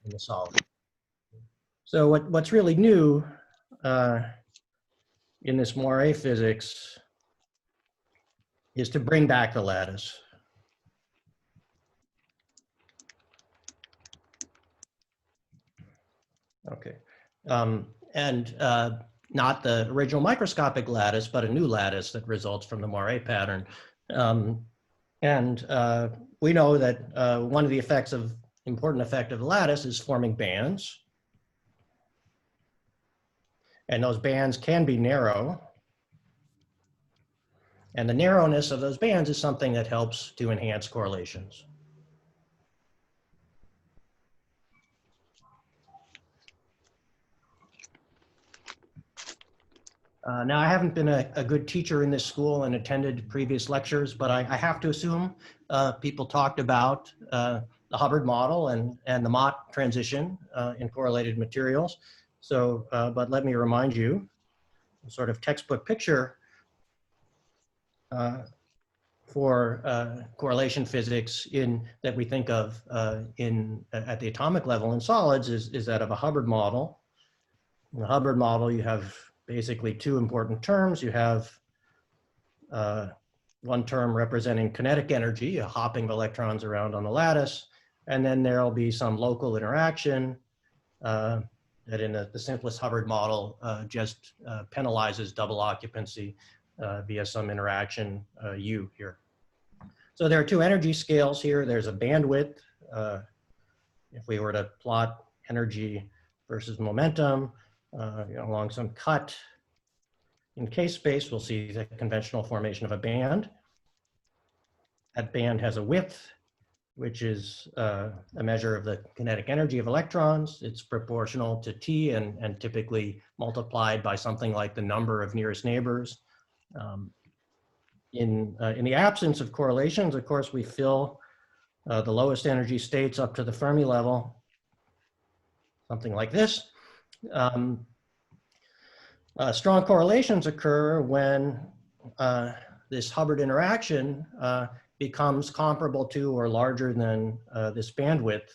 in the solid. So what's really new in this moire physics is to bring back the lattice. Okay, and not the original microscopic lattice, but a new lattice that results from the moire pattern. We know that one of the important effect of the lattice is forming bands. And those bands can be narrow. And the narrowness of those bands is something that helps to enhance correlations. Now, I haven't been a good teacher in this school and attended previous lectures, but I have to assume people talked about the Hubbard model and the Mott transition in correlated materials. So, but let me remind you, a sort of textbook picture for correlation physics that we think of at the atomic level in solids is that of a Hubbard model. In the Hubbard model, you have basically two important terms. You have one term representing kinetic energy, a hopping of electrons around on the lattice, and then there'll be some local interaction that in the simplest Hubbard model just penalizes double occupancy via some interaction U here. So there are two energy scales here. There's a bandwidth. If we were to plot energy versus momentum along some cut in case space, we'll see the conventional formation of a band. That band has a width, which is a measure of the kinetic energy of electrons. It's proportional to T and typically multiplied by something like the number of nearest neighbors. In the absence of correlations, of course, we fill the lowest energy states up to the Fermi level, something like this. Strong correlations occur when this Hubbard interaction becomes comparable to or larger than this bandwidth.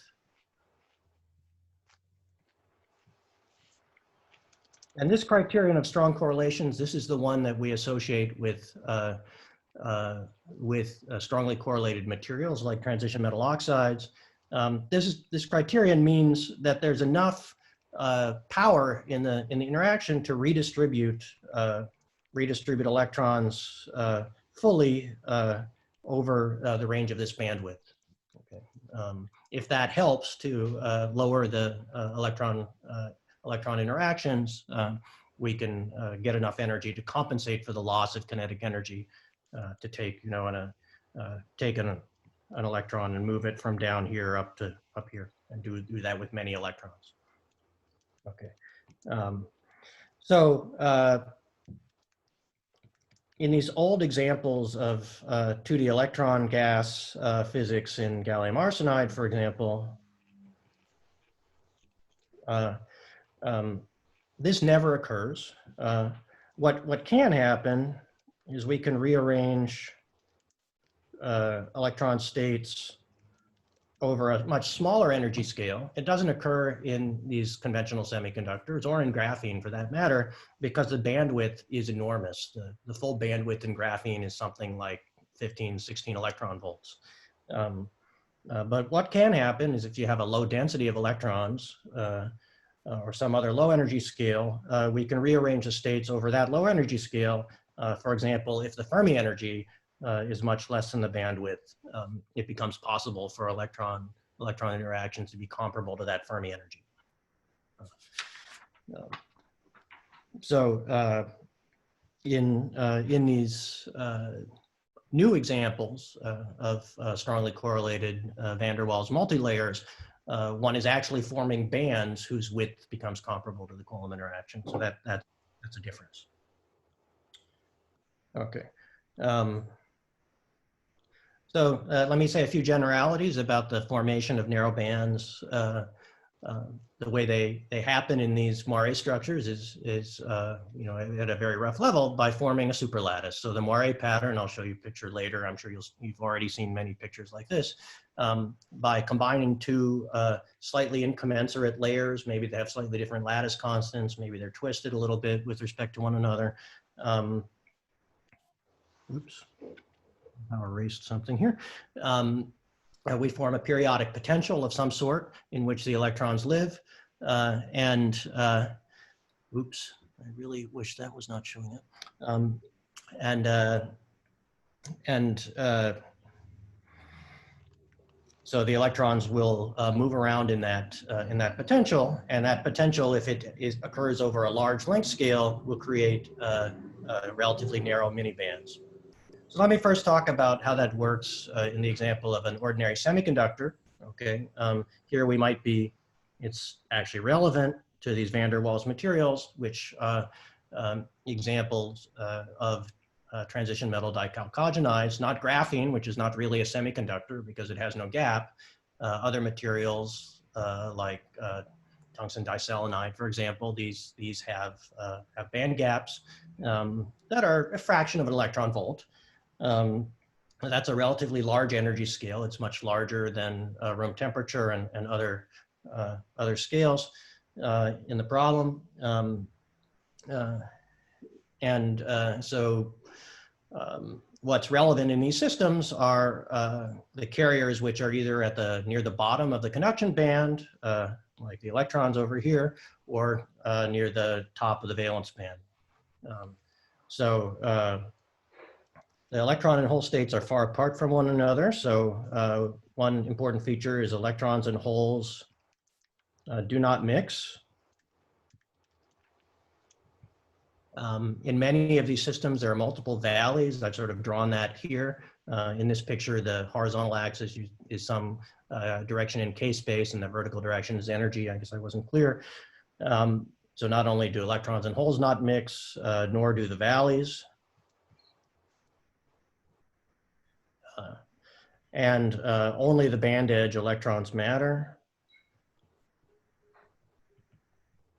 And this criterion of strong correlations, this is the one that we associate with strongly correlated materials like transition metal oxides. This criterion means that there's enough power in the interaction to redistribute electrons fully over the range of this bandwidth. Okay. If that helps to lower the electron interactions, we can get enough energy to compensate for the loss of kinetic energy to take, take an electron and move it from down here up here, and do that with many electrons. Okay. In these old examples of 2D electron gas physics in gallium arsenide, for example, this never occurs. What can happen is we can rearrange electron states over a much smaller energy scale. It doesn't occur in these conventional semiconductors or in graphene for that matter, because the bandwidth is enormous. The full bandwidth in graphene is something like 15, 16 electron volts. But what can happen is if you have a low density of electrons or some other low energy scale, we can rearrange the states over that low energy scale. For example, if the Fermi energy is much less than the bandwidth, it becomes possible for electron interactions to be comparable to that Fermi energy. In these new examples of strongly correlated van der Waals multilayers, one is actually forming bands whose width becomes comparable to the Coulomb interaction. So that's a difference. Okay. So let me say a few generalities about the formation of narrow bands the way they happen in these moire structures is you know, at a very rough level by forming a superlattice. So the moire pattern, I'll show you a picture later. I'm sure you've already seen many pictures like this. By combining two slightly incommensurate layers, maybe they have slightly different lattice constants, maybe they're twisted a little bit with respect to one another. Oops, I erased something here. We form a periodic potential of some sort in which the electrons live. Oops, I really wish that was not showing up. So the electrons will move around in that potential, and that potential, if it occurs over a large length scale, will create relatively narrow mini-bands. So let me first talk about how that works in the example of an ordinary semiconductor. Okay, here we might be, it's actually relevant to these van der Waals materials, which examples of transition metal dichalcogenized, not graphene, which is not really a semiconductor because it has no gap. Other materials like tungsten diselenide, for example, these have band gaps that are a fraction of an electron volt. That's a relatively large energy scale. It's much larger than room temperature and other scales in the problem. What's relevant in these systems are the carriers which are either near the bottom of the conduction band, like the electrons over here, or near the top of the valence band. The electron and hole states are far apart from one another. So one important feature is electrons and holes do not mix. In many of these systems, there are multiple valleys. I've sort of drawn that here. In this picture, the horizontal axis is some direction in K-space, and the vertical direction is energy. I guess I wasn't clear. So not only do electrons and holes not mix, nor do the valleys. Only the band edge electrons matter,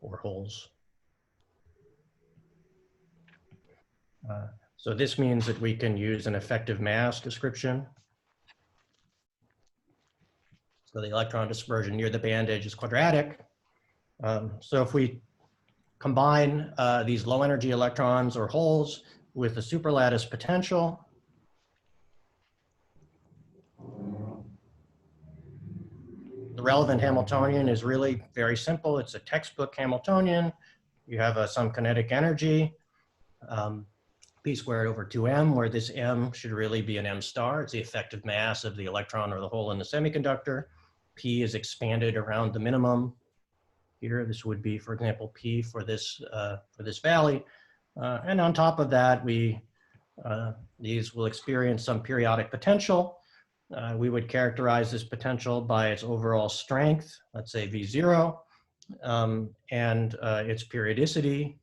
or holes. So this means that we can use an effective mass description. So the electron dispersion near the band edge is quadratic. So if we combine these low energy electrons or holes with a superlattice potential, the relevant Hamiltonian is really very simple. It's a textbook Hamiltonian. You have some kinetic energy, p squared over 2m, where this m should really be an m star. It's the effective mass of the electron or the hole in the semiconductor. P is expanded around the minimum. Here, this would be, for example, P for this valley. And on top of that, these will experience some periodic potential. We would characterize this potential by its overall strength, let's say V0, and its periodicity.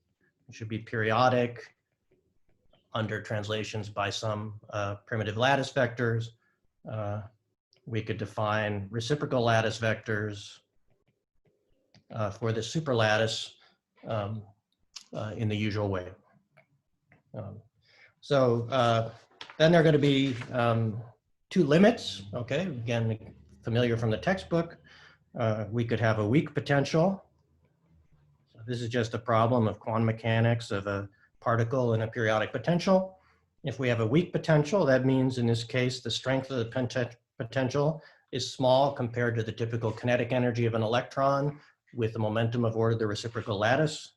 It should be periodic under translations by some primitive lattice vectors. We could define reciprocal lattice vectors for the superlattice in the usual way. Then there are going to be two limits, okay? Again, familiar from the textbook. We could have a weak potential. So this is just a problem of quantum mechanics of a particle in a periodic potential. If we have a weak potential, that means in this case, the strength of the potential is small compared to the typical kinetic energy of an electron with the momentum of order the reciprocal lattice.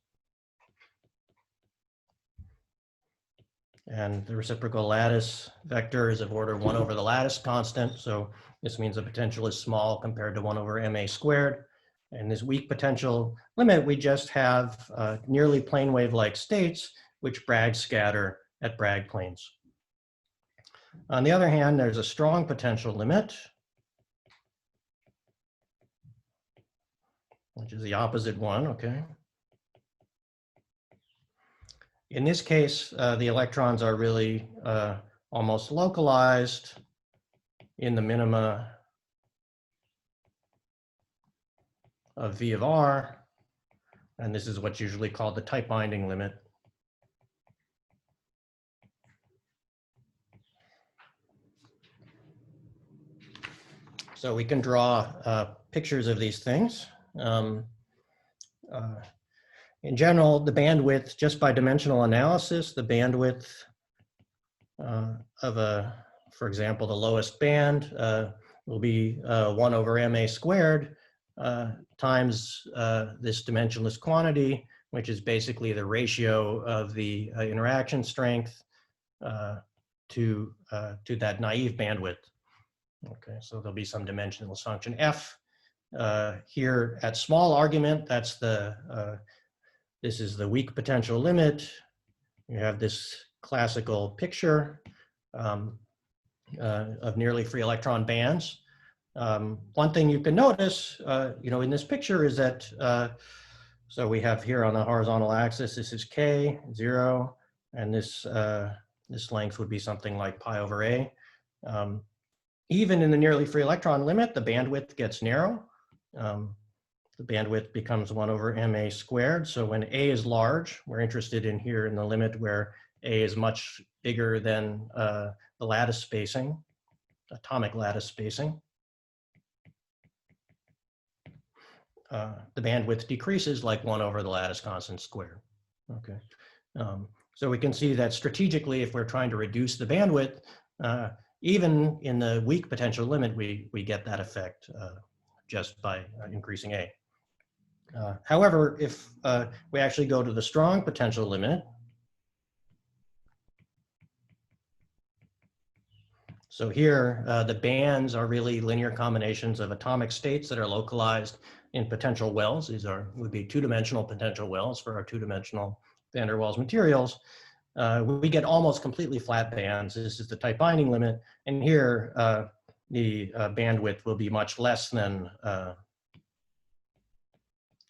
And the reciprocal lattice vector is of order 1 over the lattice constant. So this means the potential is small compared to 1 over ma squared. And this weak potential limit, we just have nearly plane wave-like states which Bragg scatter at Bragg planes. On the other hand, there's a strong potential limit, which is the opposite one, okay? In this case, the electrons are really almost localized in the minima of V of R, and this is what's usually called the type binding limit. So we can draw pictures of these things. In general, the bandwidth, just by dimensional analysis, the bandwidth for example, the lowest band will be 1 over ma squared times this dimensionless quantity, which is basically the ratio of the interaction strength to that naive bandwidth. Okay, so there'll be some dimensionless function f. Here at small argument, that's this is the weak potential limit. You have this classical picture of nearly free electron bands. One thing you can notice, in this picture is that, so we have here on the horizontal axis, this is k, 0, and this length would be something like pi over a. Even in the nearly free electron limit, the bandwidth gets narrow. The bandwidth becomes 1 over ma squared. So when a is large, we're interested in here in the limit where a is much bigger than the lattice spacing, atomic lattice spacing. The bandwidth decreases like 1 over the lattice constant squared. Okay, so we can see that strategically, if we're trying to reduce the bandwidth, even in the weak potential limit, we get that effect just by increasing A. However, if we actually go to the strong potential limit, so here the bands are really linear combinations of atomic states that are localized in potential wells. These would be two-dimensional potential wells for our two-dimensional van der Waals materials. We get almost completely flat bands. This is the type binding limit. And here, the bandwidth will be much less than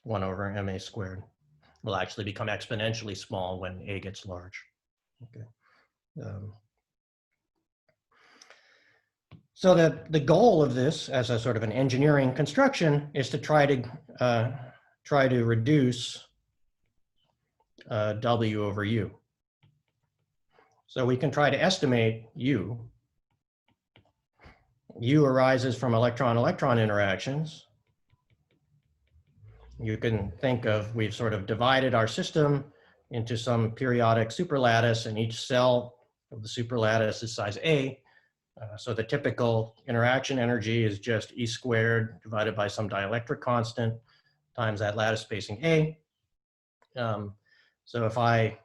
1 over ma squared. Will actually become exponentially small when A gets large. Okay. So the goal of this, as a sort of an engineering construction, is to try to reduce W over U. So we can try to estimate U. U arises from electron-electron interactions. You can think of, we've sort of divided our system into some periodic superlattice, and each cell of the superlattice is size A. So the typical interaction energy is just E squared divided by some dielectric constant times that lattice spacing A. So if I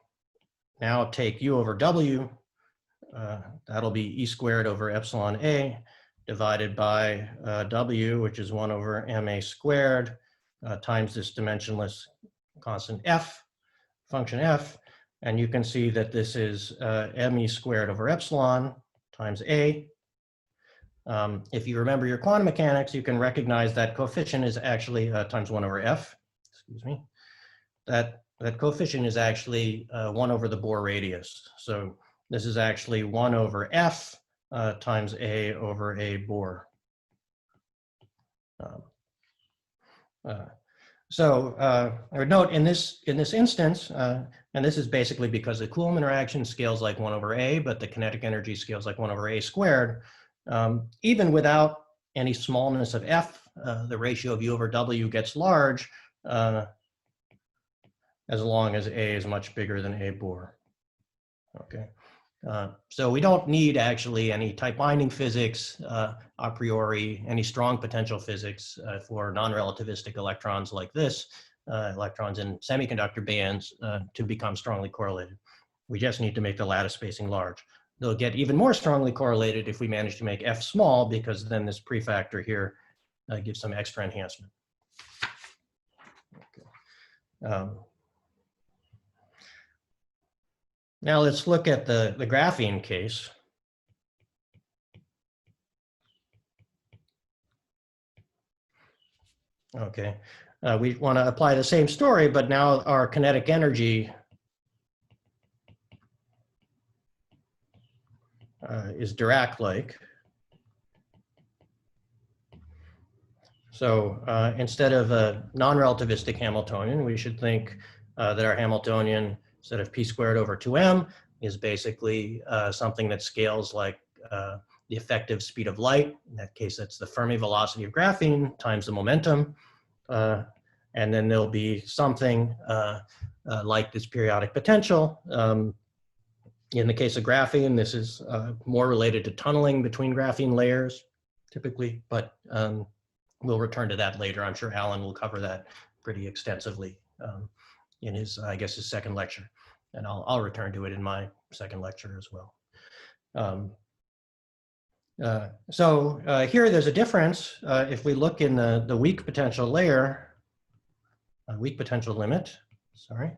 now take U over W, that'll be E squared over epsilon A divided by W, which is 1 over ma squared, times this dimensionless constant f, function f. And you can see that this is me squared over epsilon times A. If you remember your quantum mechanics, you can recognize that coefficient is actually times 1 over f, excuse me. That coefficient is actually 1 over the Bohr radius. So this is actually 1 over f times A over A Bohr. I would note in this instance, and this is basically because the Coulomb interaction scales like 1 over A, but the kinetic energy scales like 1 over A squared. Even without any smallness of f, the ratio of U over W gets large as long as A is much bigger than A Bohr. Okay. So we don't need actually any type binding physics a priori, any strong potential physics for non-relativistic electrons like this, electrons in semiconductor bands, to become strongly correlated. We just need to make the lattice spacing large. They'll get even more strongly correlated if we manage to make f small, because then this prefactor here gives some extra enhancement. Okay. Now let's look at the graphene case. Okay, we want to apply the same story, but now our kinetic energy is Dirac-like. So instead of a non-relativistic Hamiltonian, we should think that our Hamiltonian, instead of p squared over 2m, is basically something that scales like the effective speed of light. In that case, that's the Fermi velocity of graphene times the momentum. And then there'll be something like this periodic potential. In the case of graphene, this is more related to tunneling between graphene layers, typically, but we'll return to that later. I'm sure Alan will cover that pretty extensively in his, I guess, his second lecture. And I'll return to it in my second lecture as well. So here there's a difference. If we look in the weak potential layer, weak potential limit, sorry.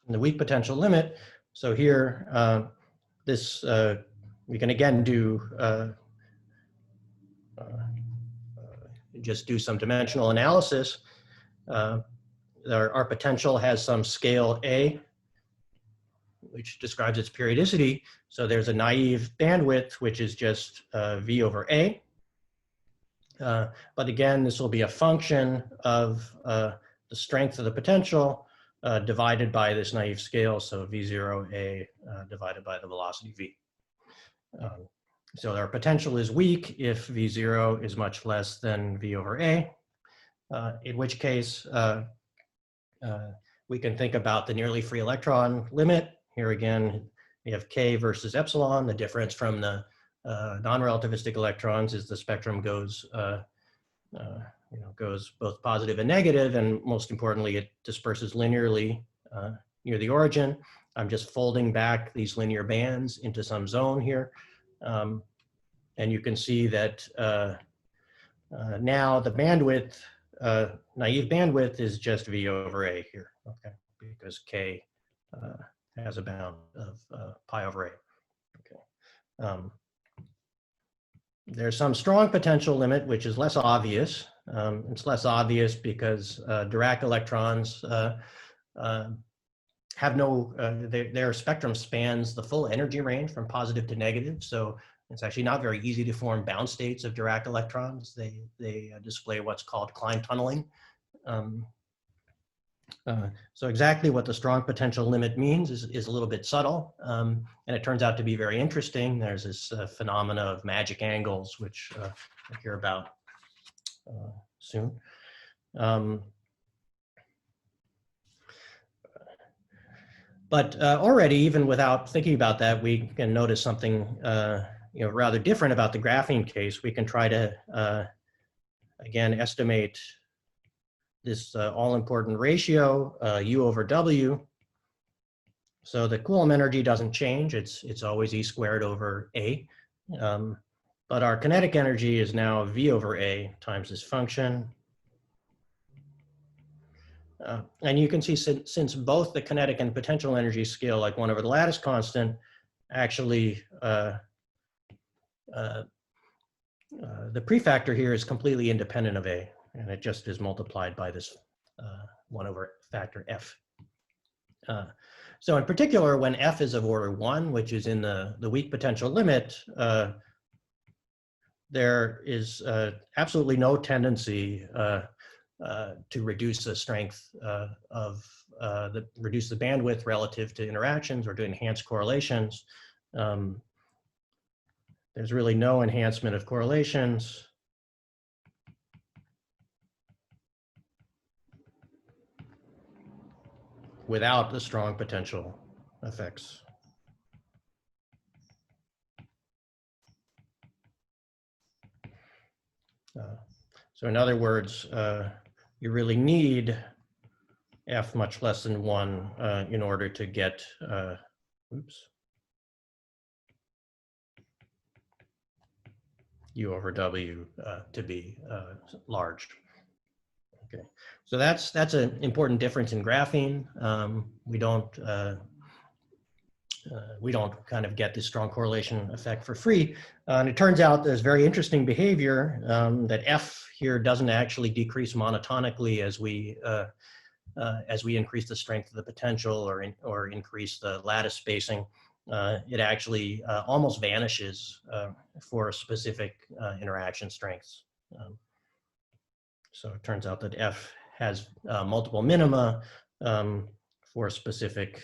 In the weak potential limit, so here, this, we can again do, just do some dimensional analysis. Our potential has some scale A, which describes its periodicity. So there's a naive bandwidth, which is just V over A. But again, this will be a function of the strength of the potential divided by this naive scale. So V0A divided by the velocity V. So our potential is weak if V0 is much less than V over A, in which case we can think about the nearly free electron limit. Here again, we have K versus epsilon. The difference from the non-relativistic electrons is the spectrum goes, goes both positive and negative, and most importantly, it disperses linearly near the origin. I'm just folding back these linear bands into some zone here. And you can see that now the bandwidth, naive bandwidth is just V over A here, okay, because K has a bound of pi over A. Okay. There's some strong potential limit, which is less obvious. It's less obvious because Dirac electrons have no, their spectrum spans the full energy range from positive to negative. So it's actually not very easy to form bound states of Dirac electrons. They display what's called Klein tunneling. So exactly what the strong potential limit means is a little bit subtle, and it turns out to be very interesting. There's this phenomena of magic angles, which we'll hear about soon. But already, even without thinking about that, we can notice something rather different about the graphene case. We can try to, again, estimate this all-important ratio, U over W. So the Coulomb energy doesn't change. It's always E squared over A. But our kinetic energy is now V over A times this function. And you can see since both the kinetic and potential energy scale like 1 over the lattice constant, actually the prefactor here is completely independent of A, and it just is multiplied by this 1 over factor F. So in particular, when F is of order 1, which is in the weak potential limit, there is absolutely no tendency to reduce the strength reduce the bandwidth relative to interactions or to enhance correlations. There's really no enhancement of correlations. Without the strong potential effects. So in other words, you really need F much less than 1 in order to get, U over W to be large. Okay, so that's an important difference in graphene. We don't kind of get this strong correlation effect for free. And it turns out there's very interesting behavior that F here doesn't actually decrease monotonically as we increase the strength of the potential or increase the lattice spacing. it actually almost vanishes for specific interaction strengths. So it turns out that F has multiple minima for specific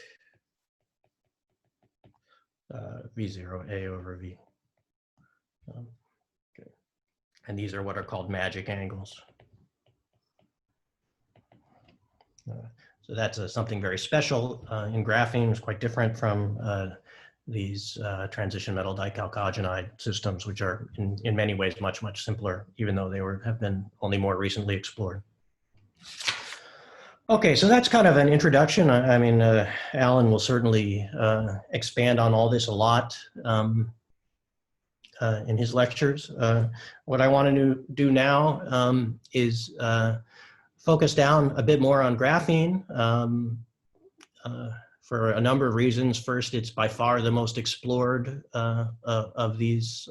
V0 A over V. Okay. And these are what are called magic angles. So that's something very special in graphene. It's quite different from these transition metal dichalcogenide systems, which are in many ways much, much simpler, even though they have been only more recently explored. Okay, so that's kind of an introduction. I mean, Alan will certainly expand on all this a lot in his lectures. What I want to do now is focus down a bit more on graphene for a number of reasons. First, it's by far the most explored of these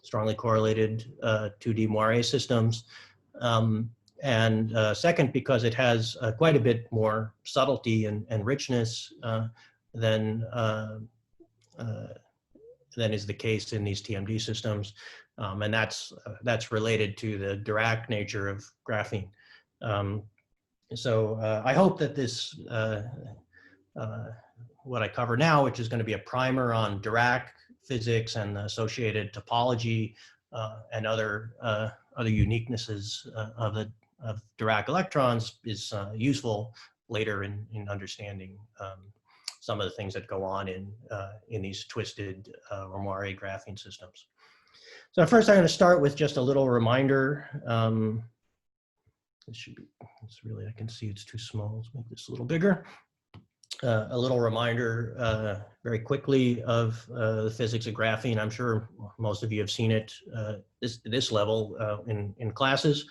strongly correlated 2D moire systems. And second, because it has quite a bit more subtlety and richness than is the case in these TMD systems. And that's related to the Dirac nature of graphene. So I hope that this, what I cover now, which is going to be a primer on Dirac physics and the associated topology and other uniquenesses of Dirac electrons, is useful later in understanding some of the things that go on in these twisted or moire graphene systems. So first I'm going to start with just a little reminder. This should be, it's really, I can see it's too small. Let's make this a little bigger. A little reminder very quickly of the physics of graphene. I'm sure most of you have seen it this level in classes.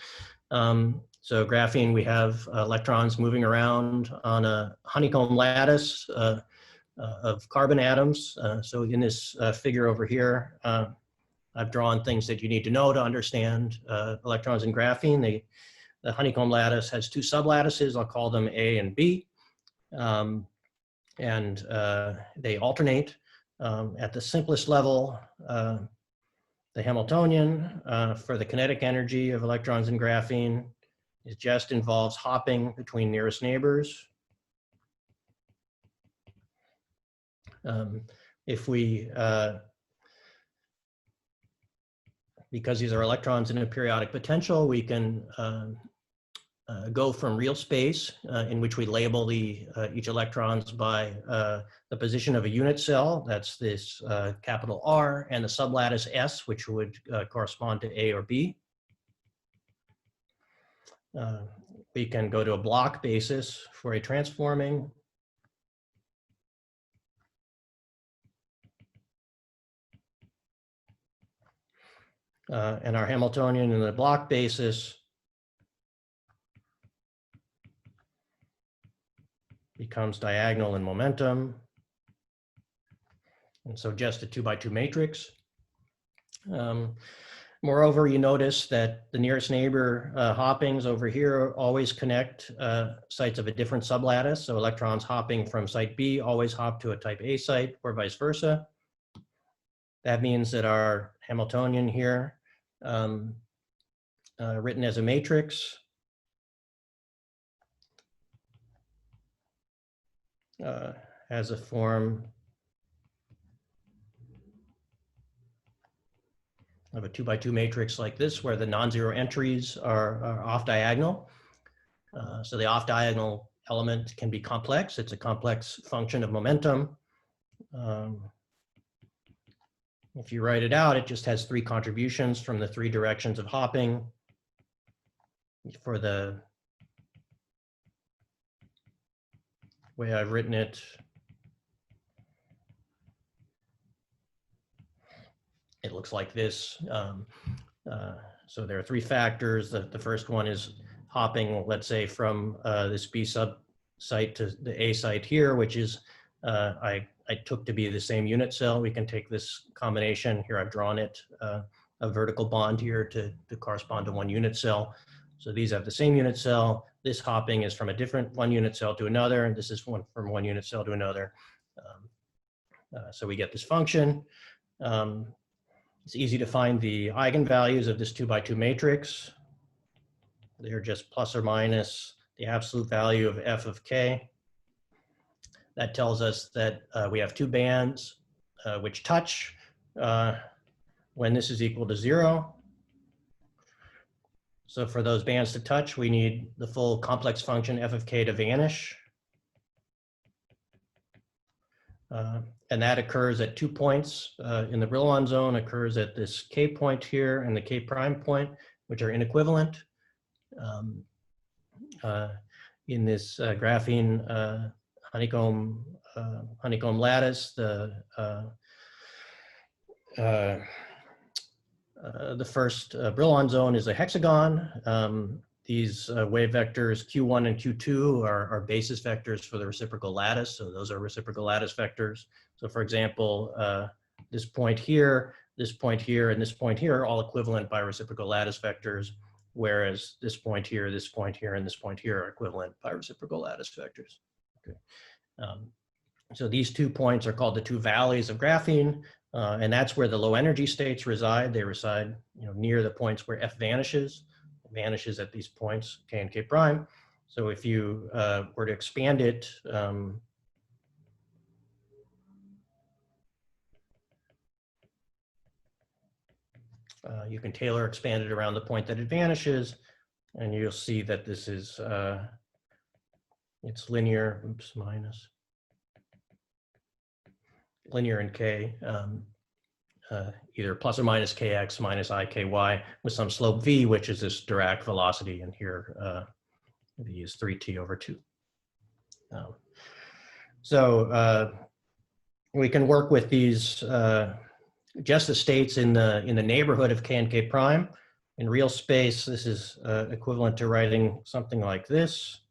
So graphene, we have electrons moving around on a honeycomb lattice of carbon atoms. So in this figure over here, I've drawn things that you need to know to understand electrons in graphene. The honeycomb lattice has two sublattices. I'll call them A and B. And they alternate. At the simplest level, the Hamiltonian for the kinetic energy of electrons in graphene, it just involves hopping between nearest neighbors. If we, because these are electrons in a periodic potential, we can go from real space in which we label each electrons by the position of a unit cell. That's this capital R, and the sublattice S, which would correspond to A or B. We can go to a block basis for a transforming. And our Hamiltonian in the block basis becomes diagonal in momentum. And so just a 2x2 matrix. Moreover, you notice that the nearest neighbor hoppings over here always connect sites of a different sublattice. So electrons hopping from site B always hop to a type A site, or vice versa. That means that our Hamiltonian here, written as a matrix, has a form of a 2x2 matrix like this, where the non-zero entries are off diagonal. So the off diagonal element can be complex. It's a complex function of momentum. If you write it out, it just has three contributions from the three directions of hopping. For the way I've written it, it looks like this. So there are three factors. The first one is hopping, let's say, from this B sub site to the A site here, which is I took to be the same unit cell. We can take this combination here. I've drawn it, a vertical bond here to correspond to one unit cell. So these have the same unit cell. This hopping is from a different one unit cell to another, and this is from one unit cell to another. So we get this function. It's easy to find the eigenvalues of this 2 by 2 matrix. They're just plus or minus the absolute value of f of k. That tells us that we have two bands which touch when this is equal to 0. So for those bands to touch, we need the full complex function f of k to vanish. And that occurs at 2 points in the Brillouin zone, occurs at this k point here and the k prime point, which are inequivalent. In this graphene honeycomb lattice, the first Brillouin zone is a hexagon. These wave vectors Q1 and Q2 are basis vectors for the reciprocal lattice. So those are reciprocal lattice vectors. So for example, this point here, and this point here are all equivalent by reciprocal lattice vectors, whereas this point here, and this point here are equivalent by reciprocal lattice vectors. Okay. So these 2 points are called the 2 valleys of graphene, and that's where the low energy states reside. They reside, near the points where F vanishes. It vanishes at these points, K and K prime. So if you were to expand it, you can Taylor expand it around the point that it vanishes, and you'll see that this is, it's linear, minus. Linear in K, either plus or minus Kx minus IKy with some slope V, which is this Dirac velocity, and here V is 3t over 2. So we can work with these just the states in the neighborhood of K and K prime. In real space, this is equivalent to writing something like this.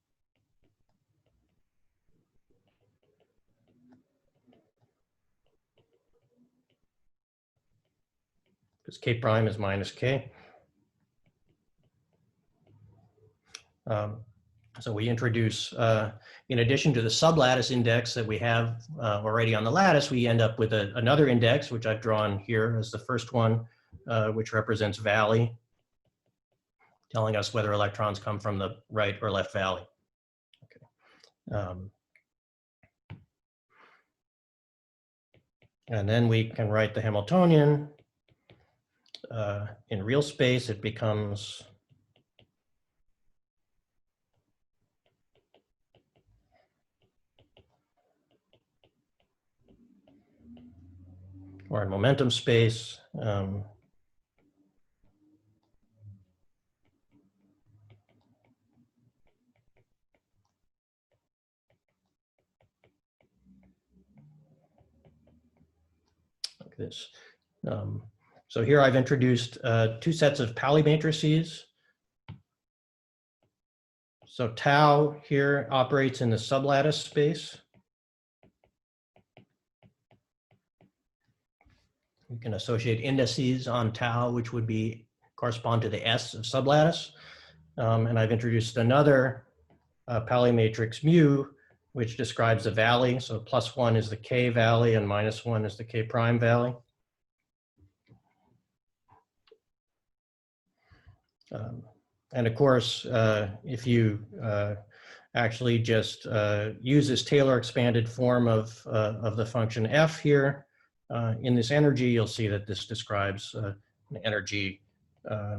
Because K prime is minus K. So we introduce, in addition to the sublattice index that we have already on the lattice, we end up with another index, which I've drawn here as the first one, which represents valley, telling us whether electrons come from the right or left valley. Okay. And then we can write the Hamiltonian. In real space, it becomes or in momentum space, like this. So here I've introduced 2 sets of Pauli matrices. So tau here operates in the sublattice space. We can associate indices on tau, which would correspond to the S of sublattice. And I've introduced another Pauli matrix mu, which describes the valley. So +1 is the K valley and -1 is the K prime valley. And of course, if you actually just use this Taylor expanded form of the function f here, in this energy, you'll see that this describes an energy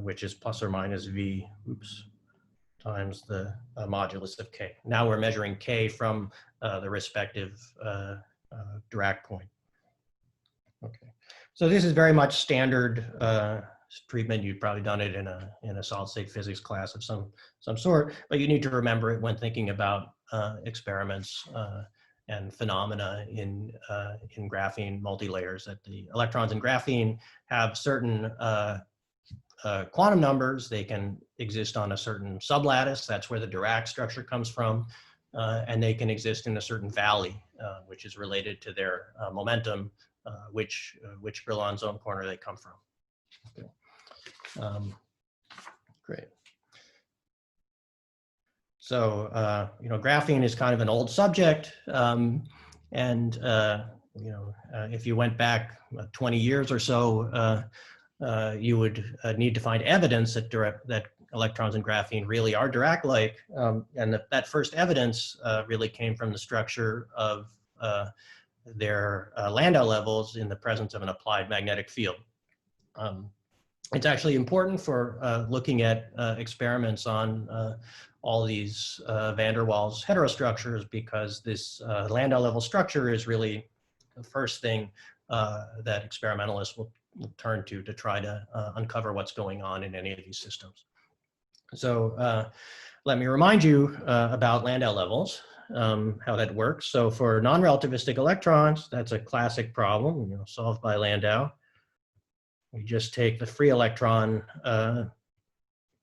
which is plus or minus V, times the modulus of K. Now we're measuring K from the respective Dirac point. Okay, so this is very much standard treatment. You've probably done it in a solid state physics class of some sort, but you need to remember it when thinking about experiments and phenomena in graphene multilayers. That the electrons in graphene have certain quantum numbers. They can exist on a certain sublattice. That's where the Dirac structure comes from, and they can exist in a certain valley, which is related to their momentum, which Brillouin zone corner they come from. Okay. Great. So, graphene is kind of an old subject, and if you went back 20 years or so, you would need to find evidence that electrons in graphene really are Dirac-like, and that first evidence really came from the structure of their Landau levels in the presence of an applied magnetic field. It's actually important for looking at experiments on all these van der Waals heterostructures, because this Landau level structure is really the first thing that experimentalists will turn to try to uncover what's going on in any of these systems. So let me remind you about Landau levels, how that works. So for non-relativistic electrons, that's a classic problem, solved by Landau. We just take the free electron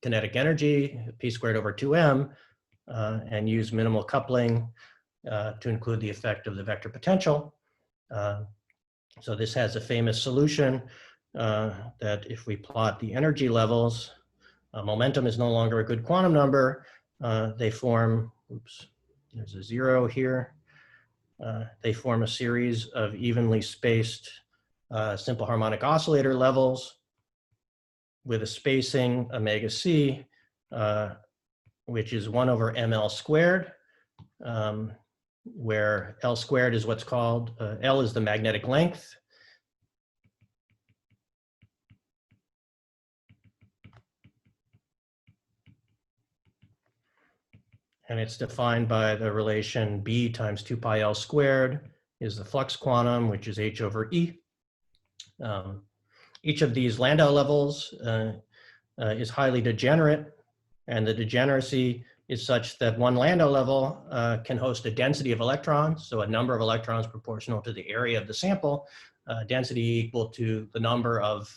kinetic energy, p squared over 2m, and use minimal coupling to include the effect of the vector potential. So this has a famous solution that if we plot the energy levels, momentum is no longer a good quantum number. They form, oops, there's a 0 here. They form a series of evenly spaced simple harmonic oscillator levels with a spacing omega c, which is 1 over ml squared, where L squared is what's called, L is the magnetic length. And it's defined by the relation B times 2 pi L squared is the flux quantum, which is H over E. Each of these Landau levels is highly degenerate, and the degeneracy is such that one Landau level can host a density of electrons, so a number of electrons proportional to the area of the sample, density equal to the number of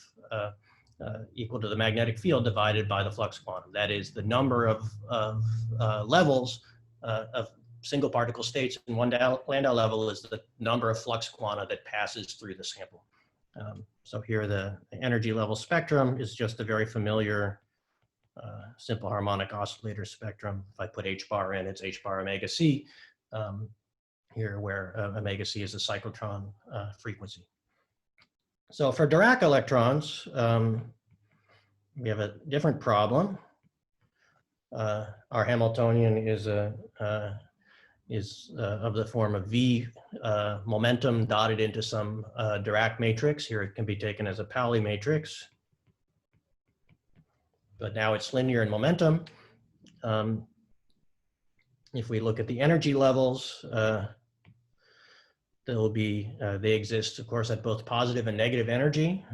equal to the magnetic field divided by the flux quantum. That is, the number of levels of single particle states in one Landau level is the number of flux quanta that passes through the sample. So here the energy level spectrum is just a very familiar simple harmonic oscillator spectrum. If I put H bar in, it's H bar omega c, here where omega c is the cyclotron frequency. So for Dirac electrons, we have a different problem. Our Hamiltonian is of the form of V momentum dotted into some Dirac matrix. Here it can be taken as a Pauli matrix, but now it's linear in momentum. If we look at the energy levels, they exist, of course, at both positive and negative energy.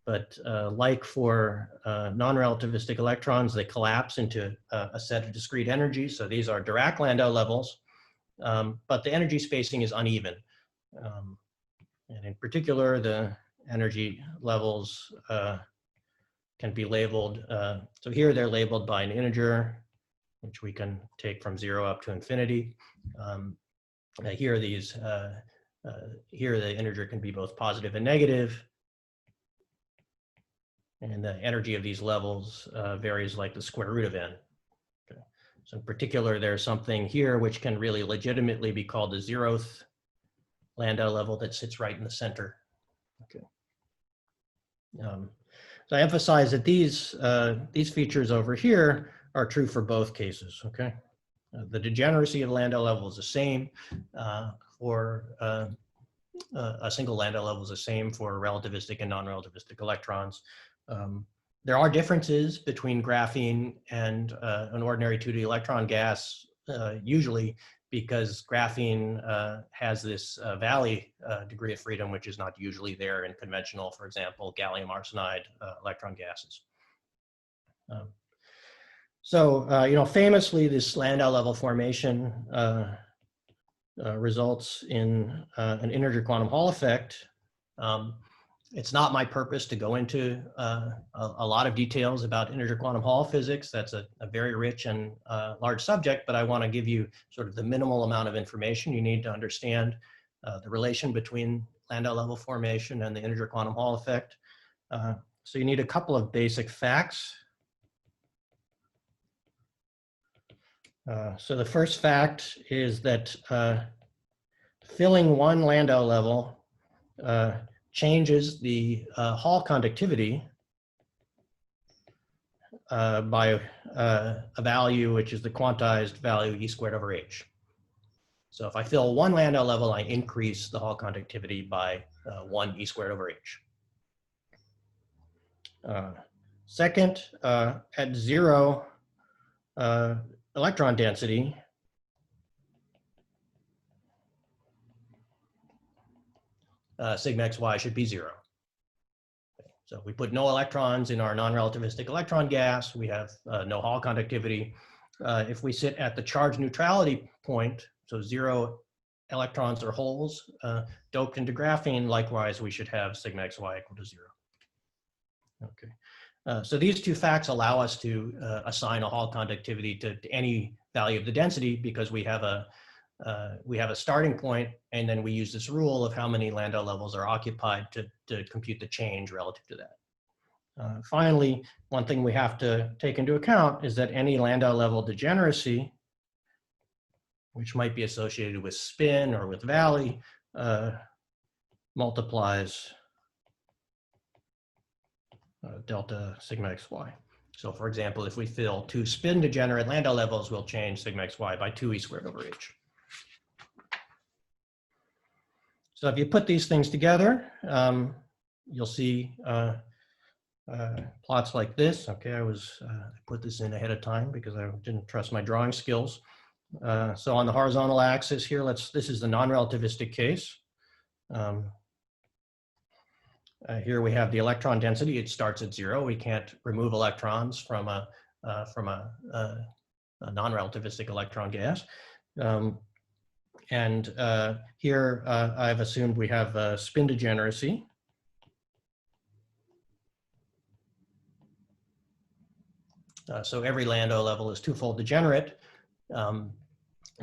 But like for non-relativistic electrons, they collapse into a set of discrete energies. So these are Dirac Landau levels, but the energy spacing is uneven. And in particular, the energy levels can be labeled. So here they're labeled by an integer, which we can take from 0 up to infinity. Here the integer can be both positive and negative. And the energy of these levels varies like the square root of n. Okay. So in particular, there's something here which can really legitimately be called the 0th Landau level that sits right in the center. Okay. So I emphasize that these features over here are true for both cases. Okay. The degeneracy of Landau level is the same for a single Landau level is the same for relativistic and non-relativistic electrons. There are differences between graphene and an ordinary 2D electron gas, usually because graphene has this valley degree of freedom, which is not usually there in conventional, for example, gallium arsenide electron gases. Famously, this Landau level formation results in an integer quantum Hall effect. It's not my purpose to go into a lot of details about integer quantum Hall physics. That's a very rich and large subject, but I want to give you sort of the minimal amount of information you need to understand the relation between Landau level formation and the integer quantum Hall effect. So you need a couple of basic facts. So the first fact is that filling one Landau level changes the Hall conductivity by a value which is the quantized value E squared over H. So if I fill one Landau level, I increase the Hall conductivity by 1 E squared over H. Second, at 0 electron density, sigma xy should be 0. So we put no electrons in our non-relativistic electron gas. We have no Hall conductivity. If we sit at the charge neutrality point, so 0 electrons or holes doped into graphene, likewise, we should have sigma xy equal to 0. Okay. So these two facts allow us to assign a Hall conductivity to any value of the density because we have a starting point, and then we use this rule of how many Landau levels are occupied to compute the change relative to that. Finally, one thing we have to take into account is that any Landau level degeneracy, which might be associated with spin or with valley, multiplies delta sigma xy. So for example, if we fill 2 spin degenerate Landau levels, we'll change sigma xy by 2 E squared over H. So if you put these things together, you'll see plots like this. Okay, I put this in ahead of time because I didn't trust my drawing skills. So on the horizontal axis here, this is the non-relativistic case. Here we have the electron density. It starts at 0. We can't remove electrons from a non-relativistic electron gas. And here I've assumed we have spin degeneracy. So every Landau level is twofold degenerate.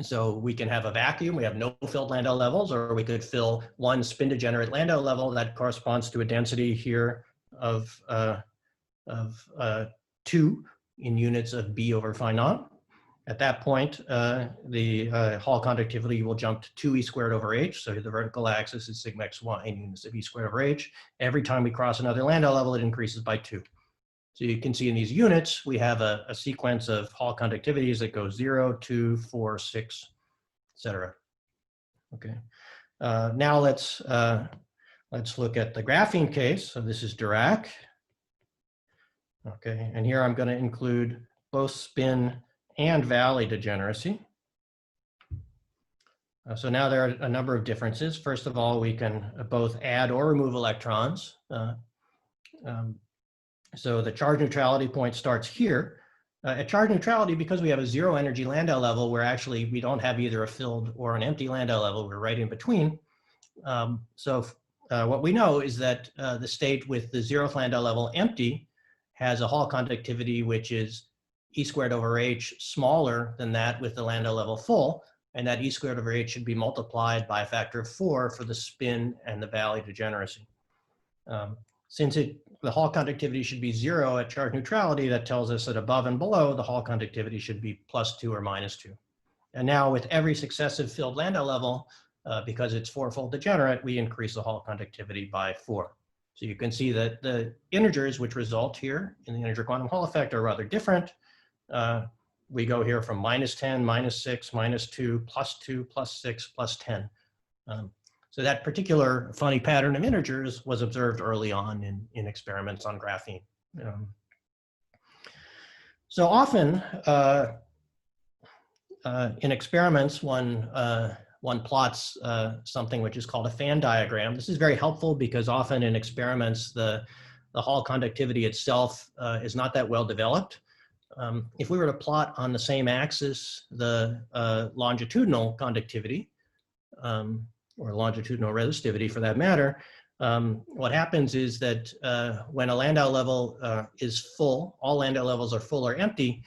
So we can have a vacuum, we have no filled Landau levels, or we could fill one spin degenerate Landau level that corresponds to a density here of 2 in units of B over phi naught. At that point, the Hall conductivity will jump to 2 E squared over H. So the vertical axis is sigma xy in units of E squared over H. Every time we cross another Landau level, it increases by 2. So you can see in these units, we have a sequence of Hall conductivities that go 0, 2, 4, 6, etc. Okay. Now let's look at the graphene case. So this is Dirac. Okay, and here I'm going to include both spin and valley degeneracy. So now there are a number of differences. First of all, we can both add or remove electrons. So the charge neutrality point starts here. At charge neutrality, because we have a 0 energy Landau level, we don't have either a filled or an empty Landau level. We're right in between. What we know is that the state with the 0th Landau level empty has a Hall conductivity which is E squared over H smaller than that with the Landau level full, and that E squared over H should be multiplied by a factor of 4 for the spin and the valley degeneracy. Since the Hall conductivity should be 0 at charge neutrality, that tells us that above and below, the Hall conductivity should be +2 or -2. And now with every successive filled Landau level, because it's 4-fold degenerate, we increase the Hall conductivity by 4. So you can see that the integers which result here in the integer quantum Hall effect are rather different. We go here from -10, -6, -2, +2, +6, +10. So that particular funny pattern of integers was observed early on in experiments on graphene. So often in experiments, one plots something which is called a fan diagram. This is very helpful because often in experiments, the Hall conductivity itself is not that well developed. If we were to plot on the same axis the longitudinal conductivity, or longitudinal resistivity for that matter, what happens is that when a Landau level is full, all Landau levels are full or empty,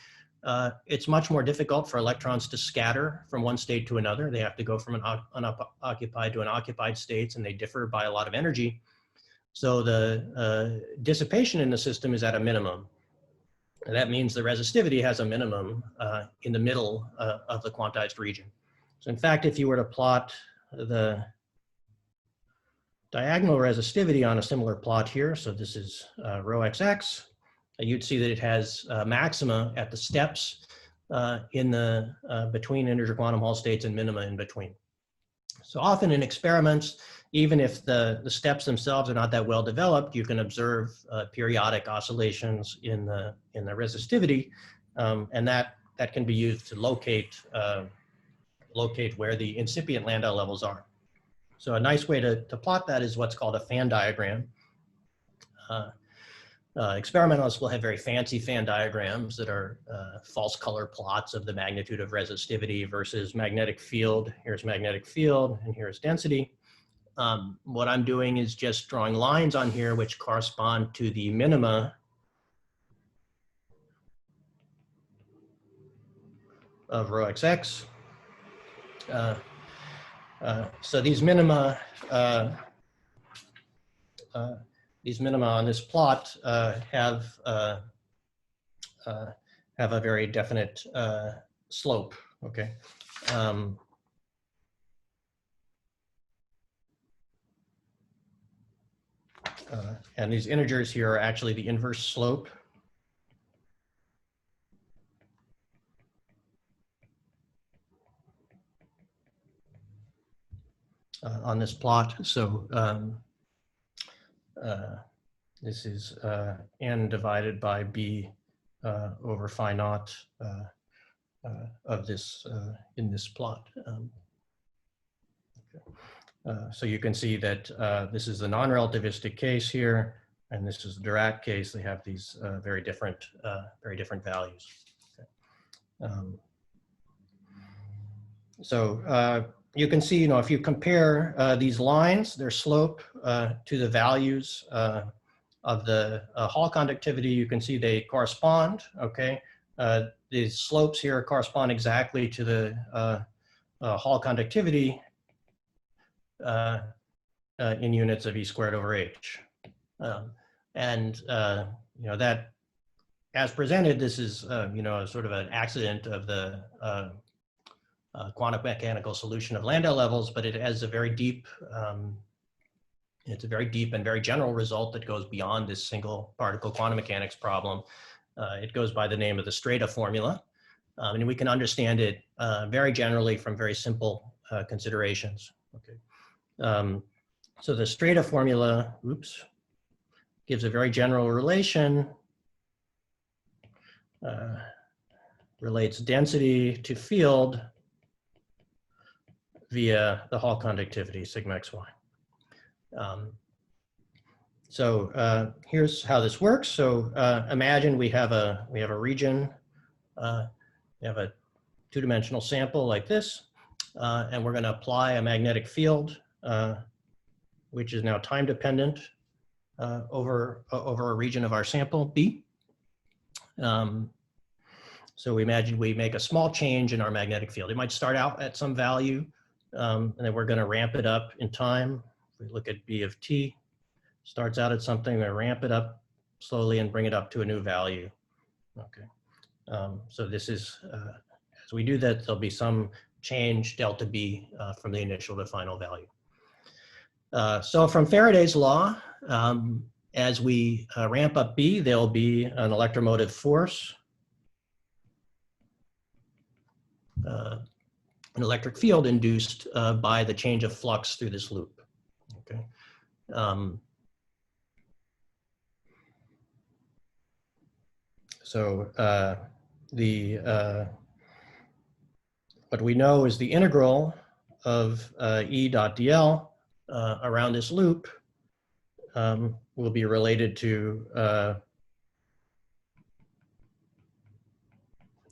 it's much more difficult for electrons to scatter from one state to another. They have to go from an unoccupied to an occupied states, and they differ by a lot of energy. So the dissipation in the system is at a minimum. And that means the resistivity has a minimum in the middle of the quantized region. So in fact, if you were to plot the diagonal resistivity on a similar plot here, so this is rho XX, you'd see that it has maxima at the steps in the between integer quantum Hall states and minima in between. So often in experiments, even if the steps themselves are not that well developed, you can observe periodic oscillations in the resistivity, and that can be used to locate where the incipient Landau levels are. So a nice way to plot that is what's called a fan diagram. Experimentalists will have very fancy fan diagrams that are false color plots of the magnitude of resistivity versus magnetic field. Here's magnetic field and here's density. What I'm doing is just drawing lines on here which correspond to the minima of rho XX. So these minima on this plot have a very definite slope. Okay. And these integers here are actually the inverse slope. On this plot. So this is n divided by b over phi naught of this in this plot. So you can see that this is the non-relativistic case here, and this is the Dirac case. They have these very different values. Okay. So you can see, if you compare these lines, their slope to the values of the Hall conductivity, you can see they correspond. Okay, the slopes here correspond exactly to the Hall conductivity in units of E squared over H, and that, as presented, this is sort of an accident of the quantum mechanical solution of Landau levels, but it has a very deep, it's a very deep and very general result that goes beyond this single particle quantum mechanics problem. It goes by the name of the Strata Formula, and we can understand it very generally from very simple considerations. Okay, so the Strata Formula, gives a very general relation, relates density to field via the Hall conductivity sigma xy. So here's how this works. So imagine we have a region, we have a two-dimensional sample like this, and we're going to apply a magnetic field, which is now time dependent over a region of our sample B. So we imagine we make a small change in our magnetic field. It might start out at some value, and then we're going to ramp it up in time. If we look at B of t, starts out at something, we ramp it up slowly and bring it up to a new value. Okay, so this is, as we do that, there'll be some change delta B from the initial to final value. So from Faraday's law, as we ramp up B, there'll be an electromotive force, an electric field induced by the change of flux through this loop. Okay. So what we know is the integral of E dot dl around this loop will be related to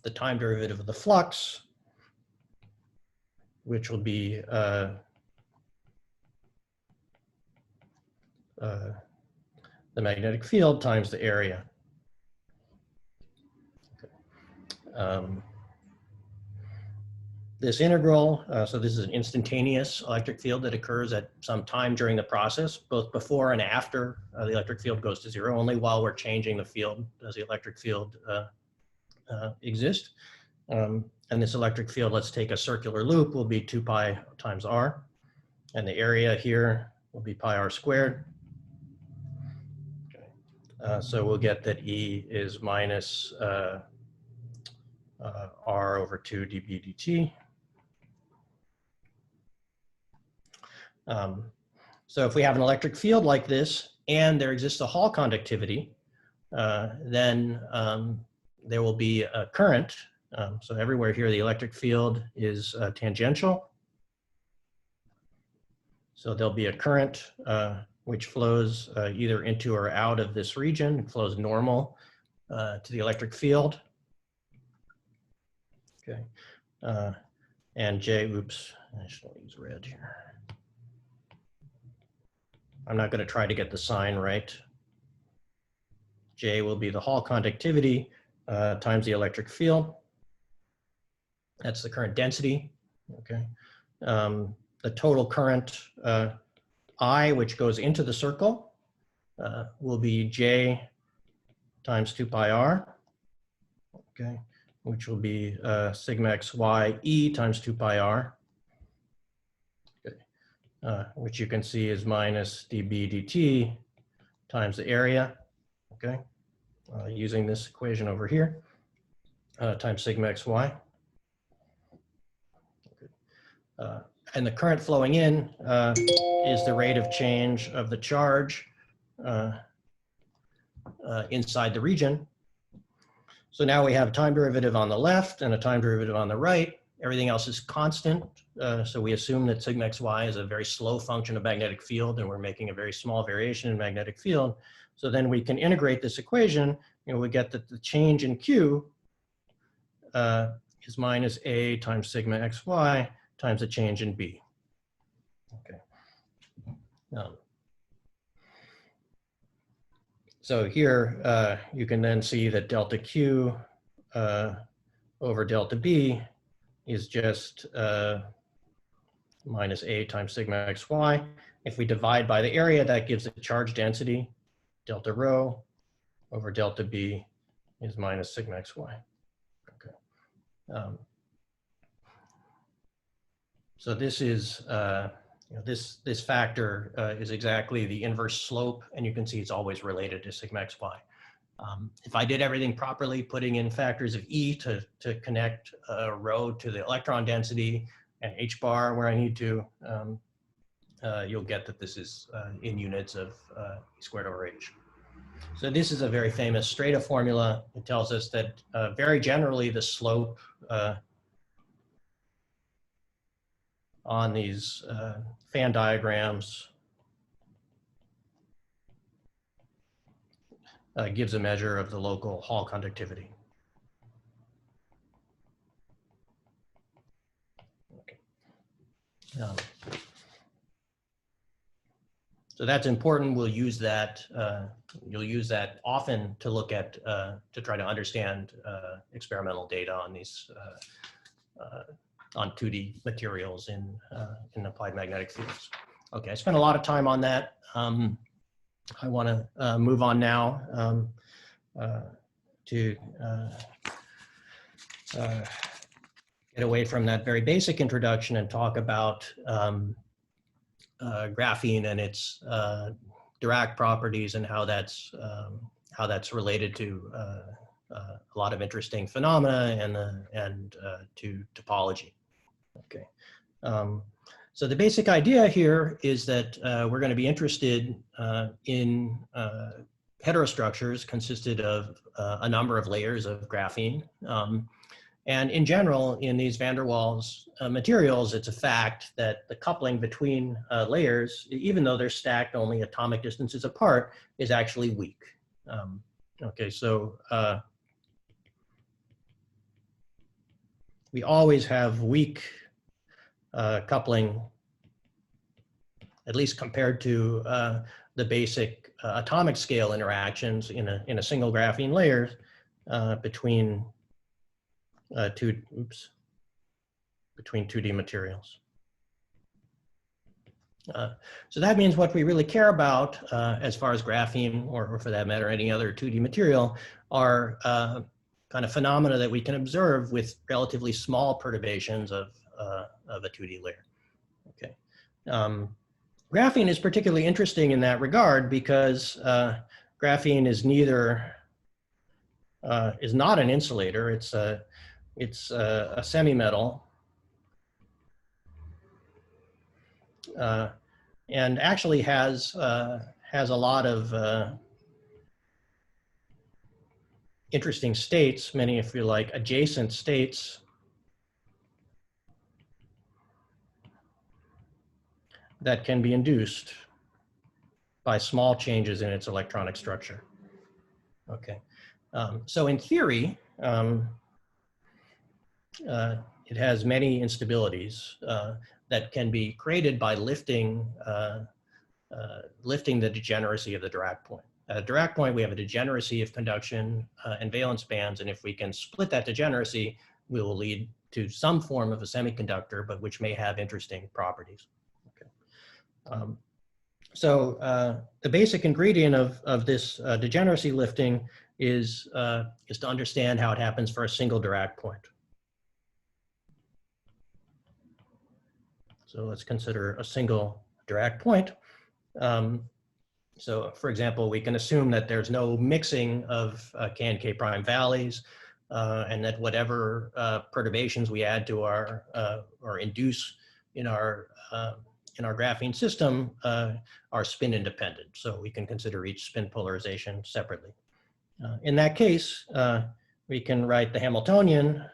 the time derivative of the flux, which will be the magnetic field times the area. Okay. This integral, so this is an instantaneous electric field that occurs at some time during the process, both before and after the electric field goes to zero. Only while we're changing the field does the electric field exist. And this electric field, let's take a circular loop, will be 2 pi times r. And the area here will be pi r squared. Okay. So we'll get that E is minus R over 2 dB dt. So if we have an electric field like this and there exists a Hall conductivity, then there will be a current. So everywhere here, the electric field is tangential. So there'll be a current which flows either into or out of this region. It flows normal to the electric field. Okay. And J, oops, I should use red here. I'm not going to try to get the sign right. J will be the Hall conductivity times the electric field. That's the current density. Okay. The total current I, which goes into the circle, will be J times 2 pi r. Okay. Which will be sigma xy E times 2 pi r. Which you can see is minus dB dt times the area, okay, using this equation over here, times sigma xy. And the current flowing in is the rate of change of the charge inside the region. So now we have a time derivative on the left and a time derivative on the right. Everything else is constant. So we assume that sigma xy is a very slow function of magnetic field, and we're making a very small variation in magnetic field. So then we can integrate this equation, and we get that the change in Q is minus A times sigma xy times the change in B. Okay. So here you can then see that delta Q over delta B is just minus A times sigma xy. If we divide by the area, that gives the charge density. Delta rho over delta B is minus sigma xy. Okay. So this is, this factor is exactly the inverse slope, and you can see it's always related to sigma xy. If I did everything properly, putting in factors of E to connect rho to the electron density and H bar where I need to, you'll get that this is in units of E squared over H. So this is a very famous Strata formula. It tells us that very generally the slope on these fan diagrams gives a measure of the local Hall conductivity. Okay. So that's important. We'll use that. You'll use that often to look at, to try to understand experimental data on these, on 2D materials in applied magnetic fields. Okay, I spent a lot of time on that. I want to move on now to get away from that very basic introduction and talk about graphene and its Dirac properties and how that's related to a lot of interesting phenomena and to topology. Okay. So the basic idea here is that we're going to be interested in heterostructures consisted of a number of layers of graphene. And in general, in these van der Waals materials, it's a fact that the coupling between layers, even though they're stacked only atomic distances apart, is actually weak. Okay, so we always have weak coupling, at least compared to the basic atomic scale interactions in a single graphene layer between between 2D materials. So that means what we really care about as far as graphene, or for that matter, any other 2D material, are kind of phenomena that we can observe with relatively small perturbations of a 2D layer. Okay. Graphene is particularly interesting in that regard because graphene is not an insulator. It's a semi-metal, and actually has a lot of interesting states, many, if you like, adjacent states that can be induced by small changes in its electronic structure. Okay, so in theory, it has many instabilities that can be created by lifting the degeneracy of the Dirac point. At a Dirac point, we have a degeneracy of conduction and valence bands, and if we can split that degeneracy, we will lead to some form of a semiconductor, but which may have interesting properties. Okay. So the basic ingredient of this degeneracy lifting is to understand how it happens for a single Dirac point. So let's consider a single Dirac point. So for example, we can assume that there's no mixing of K and K prime valleys, and that whatever perturbations we add to our or induce in our graphene system are spin independent. So we can consider each spin polarization separately. In that case, we can write the Hamiltonian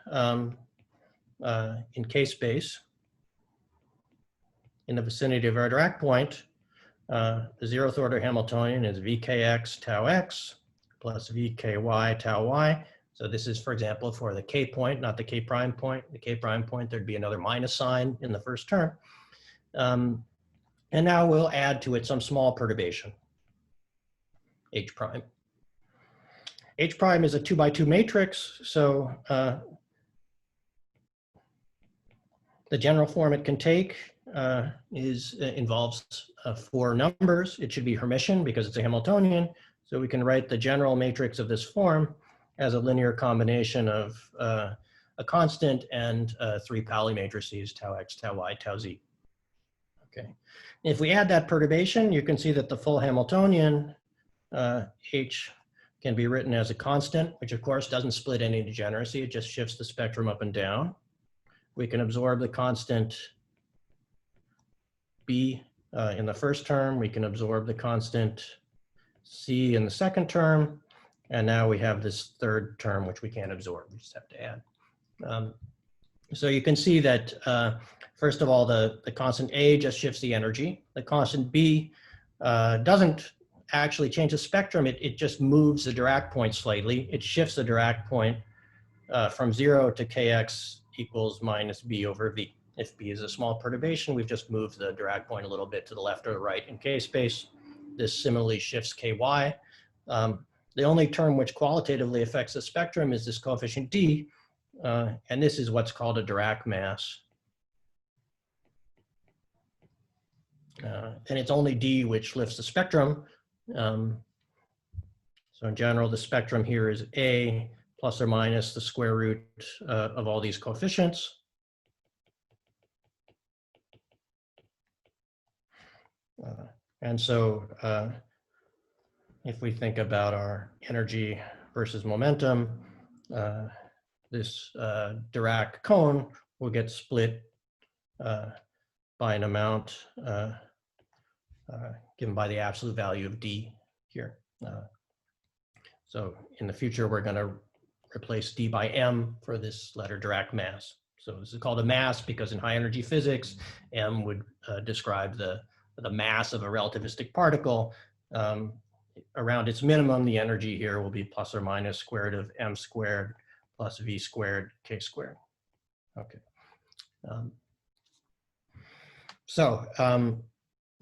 in K space in the vicinity of our Dirac point. The zeroth order Hamiltonian is Vkx tau x plus Vky tau y. So this is, for example, for the K point, not the K prime point. The K prime point, there'd be another minus sign in the first term. And now we'll add to it some small perturbation, H prime. H prime is a 2 by 2 matrix, so the general form it can take involves 4 numbers. It should be Hermitian because it's a Hamiltonian. So we can write the general matrix of this form as a linear combination of a constant and 3 Pauli matrices, tau x, tau y, tau z. Okay. If we add that perturbation, you can see that the full Hamiltonian H can be written as a constant, which of course doesn't split any degeneracy. It just shifts the spectrum up and down. We can absorb the constant B in the first term. We can absorb the constant C in the second term. And now we have this third term, which we can't absorb. We just have to add. So you can see that, first of all, the constant A just shifts the energy. The constant B doesn't actually change the spectrum. It just moves the Dirac point slightly. It shifts the Dirac point from 0 to Kx equals minus B over V. If B is a small perturbation, we've just moved the Dirac point a little bit to the left or the right in K space. This similarly shifts Ky. The only term which qualitatively affects the spectrum is this coefficient D, and this is what's called a Dirac mass. And it's only D which lifts the spectrum. So in general, the spectrum here is A plus or minus the square root of all these coefficients. And so if we think about our energy versus momentum, this Dirac cone will get split by an amount given by the absolute value of D here. So in the future, we're going to replace D by M for this letter Dirac mass. So this is called a mass because in high energy physics, M would describe the mass of a relativistic particle. Around its minimum, the energy here will be plus or minus square root of M squared plus V squared K squared. Okay.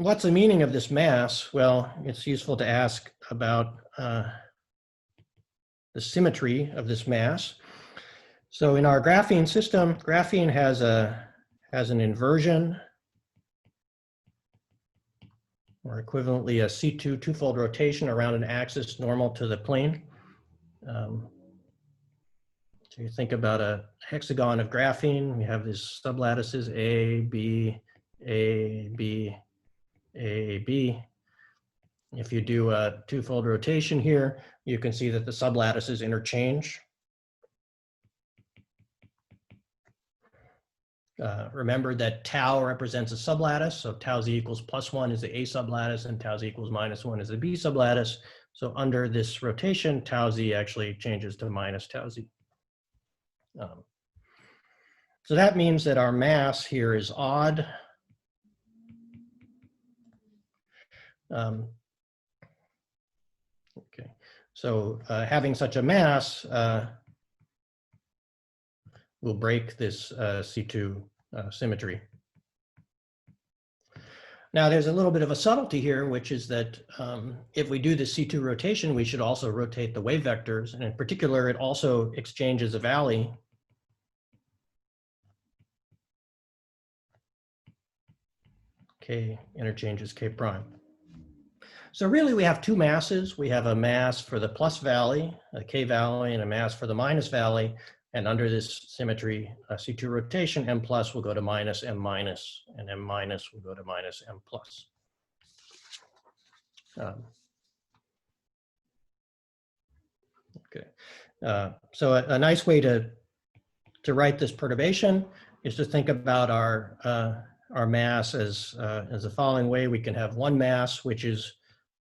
What's the meaning of this mass? Well, it's useful to ask about the symmetry of this mass. So in our graphene system, graphene has an inversion, or equivalently a C2 twofold rotation around an axis normal to the plane. So you think about a hexagon of graphene. We have these sublattices A, B, A, B, A, B. If you do a twofold rotation here, you can see that the sublattices interchange. Remember that tau represents a sublattice, so tau z equals +1 is the A sublattice and tau z equals -1 is the B sublattice. So under this rotation, tau z actually changes to minus tau z. So that means that our mass here is odd. Okay, so having such a mass will break this C2 symmetry. Now there's a little bit of a subtlety here, which is that if we do the C2 rotation, we should also rotate the wave vectors. And in particular, it also exchanges a valley. K interchanges K prime. So really we have two masses. We have a mass for the plus valley, a K valley, and a mass for the minus valley. And under this symmetry, C2 rotation, M plus will go to minus M minus, and M minus will go to minus M plus. So a nice way to write this perturbation is to think about our mass as the following way. We can have one mass, which is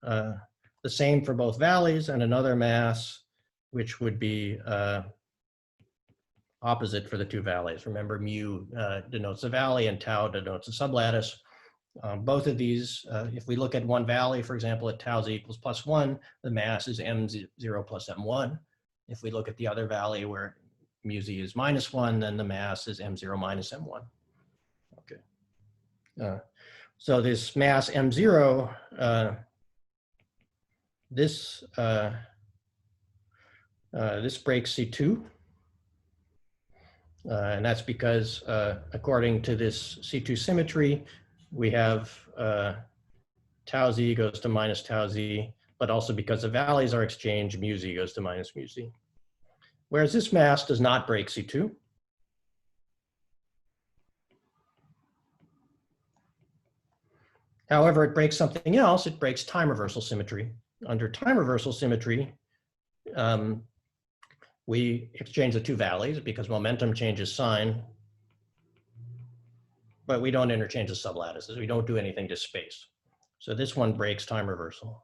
the same for both valleys, and another mass, which would be opposite for the two valleys. Remember, mu denotes a valley and tau denotes a sublattice. Both of these, if we look at one valley, for example, at tau z equals +1, the mass is M0 plus M1. If we look at the other valley where mu z is -1, then the mass is M0 minus M1. Okay. So this mass M0, this breaks C2. And that's because according to this C2 symmetry, we have tau z goes to minus tau z, but also because the valleys are exchanged, mu z goes to minus mu z. Whereas this mass does not break C2. However, it breaks something else. It breaks time reversal symmetry. Under time reversal symmetry, we exchange the two valleys because momentum changes sign, but we don't interchange the sublattices. We don't do anything to space. So this one breaks time reversal.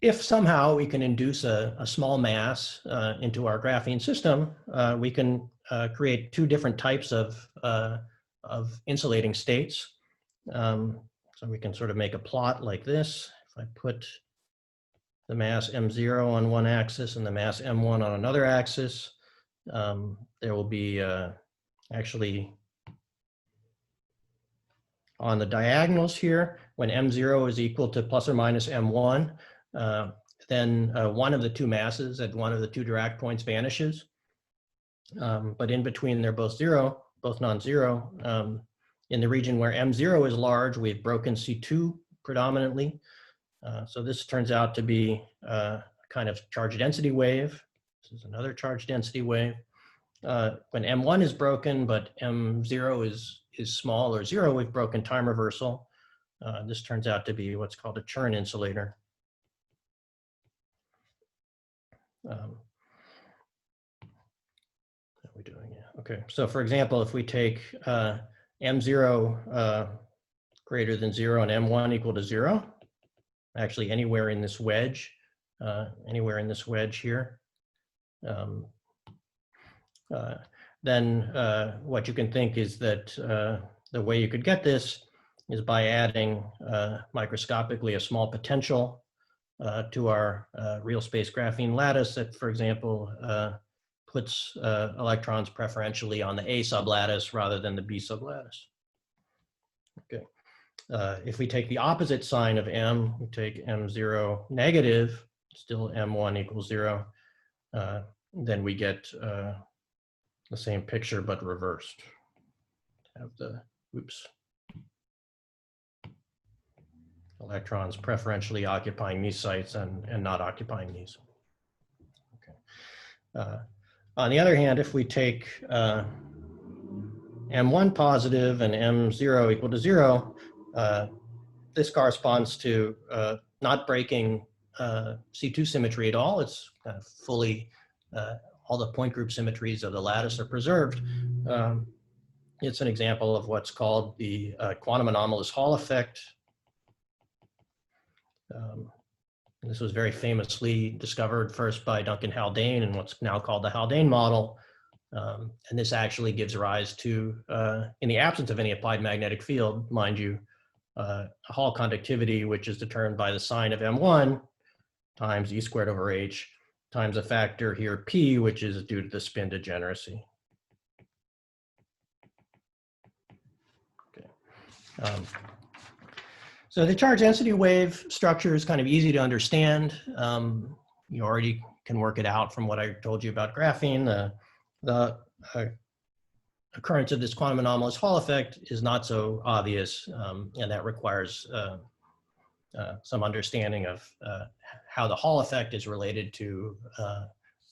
If somehow we can induce a small mass into our graphene system, we can create two different types of insulating states. So we can sort of make a plot like this. If I put the mass M0 on one axis and the mass M1 on another axis, there will be actually on the diagonals here, when M0 is equal to plus or minus M1, then one of the two masses at one of the two Dirac points vanishes. But in between, they're both zero, both non-zero. In the region where M0 is large, we've broken C2 predominantly. So this turns out to be a kind of charge density wave. This is another charge density wave. When M1 is broken, but M0 is small or zero, we've broken time reversal. This turns out to be what's called a Chern insulator. How are we doing? Yeah. Okay, so for example, if we take M0 greater than 0 and M1 equal to 0, actually anywhere in this wedge here, then what you can think is that the way you could get this is by adding microscopically a small potential to our real space graphene lattice that, for example, puts electrons preferentially on the A sublattice rather than the B sublattice. Okay. If we take the opposite sign of M, we take M0 negative, still M1 equals 0, then we get the same picture but reversed. Have the, oops. Electrons preferentially occupying these sites and not occupying these. Okay. On the other hand, if we take M1 positive and M0 equal to 0, this corresponds to not breaking C2 symmetry at all. It's kind of fully, all the point group symmetries of the lattice are preserved. It's an example of what's called the quantum anomalous Hall effect. This was very famously discovered first by Duncan Haldane in what's now called the Haldane Model. And this actually gives rise to, in the absence of any applied magnetic field, mind you, a Hall conductivity, which is determined by the sign of M1 times E squared over H times a factor here P, which is due to the spin degeneracy. Okay. So the charge density wave structure is kind of easy to understand. You already can work it out from what I told you about graphene. The occurrence of this quantum anomalous Hall effect is not so obvious, and that requires some understanding of how the Hall effect is related to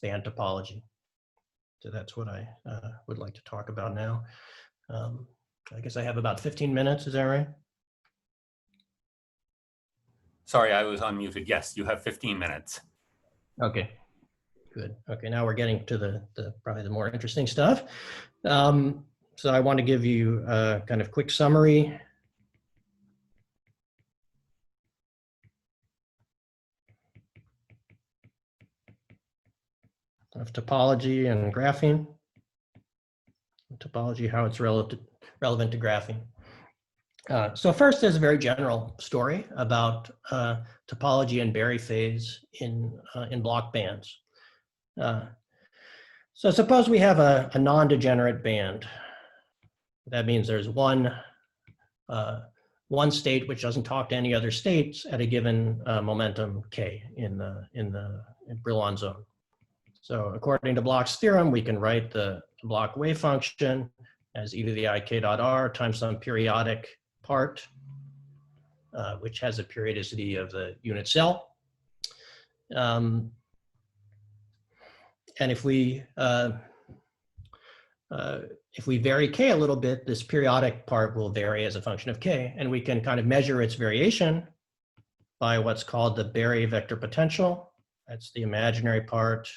band topology. So that's what I would like to talk about now. I guess I have about 15 minutes, is that right? Sorry, I was unmuted. Yes, you have 15 minutes. Okay, good. Okay, now we're getting to the probably the more interesting stuff. So I want to give you a kind of quick summary. Of topology and graphene. Topology, how it's relevant to graphene. So first, there's a very general story about topology and Berry phase in block bands. So suppose we have a non-degenerate band. That means there's one state which doesn't talk to any other states at a given momentum k in the Brillouin zone. So according to Bloch's theorem, we can write the Bloch wave function as e to the I k dot r times some periodic part, which has a periodicity of the unit cell. And if we vary k a little bit, this periodic part will vary as a function of k, and we can kind of measure its variation by what's called the Berry vector potential. That's the imaginary part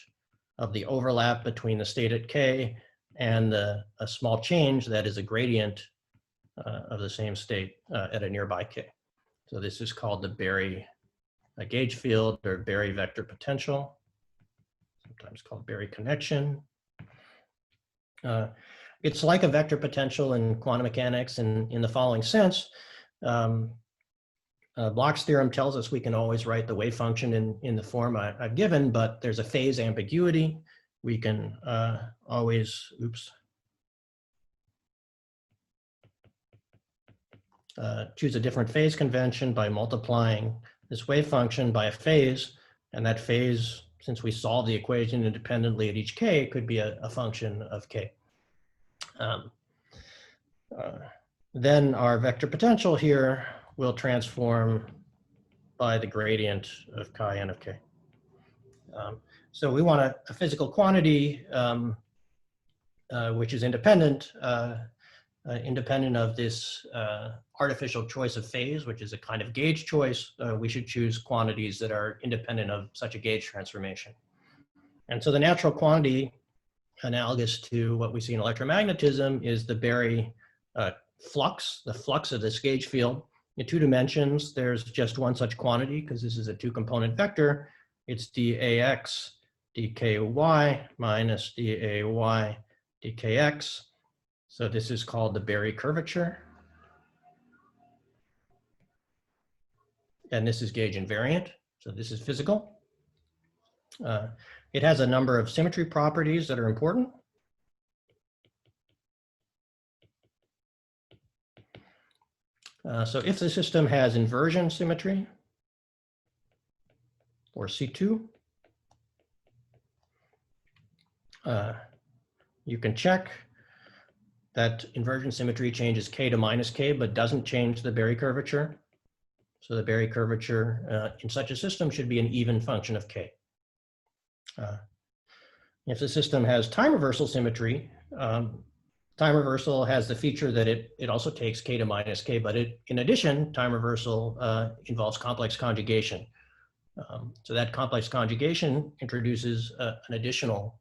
of the overlap between the state at k and a small change that is a gradient of the same state at a nearby k. So this is called the Berry gauge field or Berry vector potential, sometimes called Berry connection. It's like a vector potential in quantum mechanics in the following sense. Bloch's theorem tells us we can always write the wave function in the form I've given, but there's a phase ambiguity. We can always, choose a different phase convention by multiplying this wave function by a phase, and that phase, since we solve the equation independently at each k, could be a function of k. Then our vector potential here will transform by the gradient of chi n of k. So we want a physical quantity which is independent of this artificial choice of phase, which is a kind of gauge choice. We should choose quantities that are independent of such a gauge transformation. And so the natural quantity analogous to what we see in electromagnetism is the Berry flux, the flux of this gauge field. In 2 dimensions, there's just one such quantity because this is a 2-component vector. It's dAx dKy minus dAy dKx. So this is called the Berry curvature. And this is gauge invariant. So this is physical. It has a number of symmetry properties that are important. So if the system has inversion symmetry, or C2, you can check that inversion symmetry changes k to minus k, but doesn't change the Berry curvature. So the Berry curvature in such a system should be an even function of k. If the system has time reversal symmetry, time reversal has the feature that it also takes k to minus k, but in addition, time reversal involves complex conjugation. So that complex conjugation introduces an additional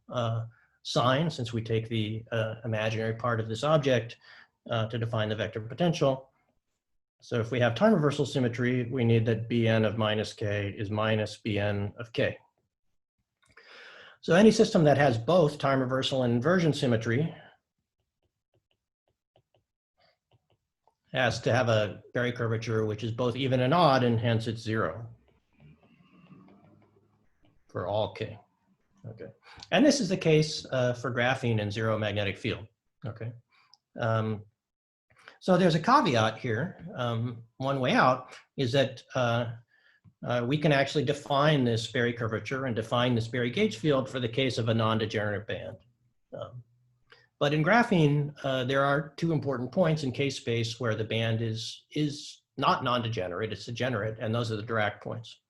sign, since we take the imaginary part of this object to define the vector potential. So if we have time reversal symmetry, we need that Bn of minus k is minus Bn of k. So any system that has both time reversal and inversion symmetry has to have a Berry curvature which is both even and odd, and hence it's 0 for all k. Okay, and this is the case for graphene in zero magnetic field. Okay, so there's a caveat here. One way out is that we can actually define this Berry curvature and define this Berry gauge field for the case of a non-degenerate band. But in graphene, there are two important points in case space where the band is not non-degenerate, it's degenerate, and those are the Dirac points.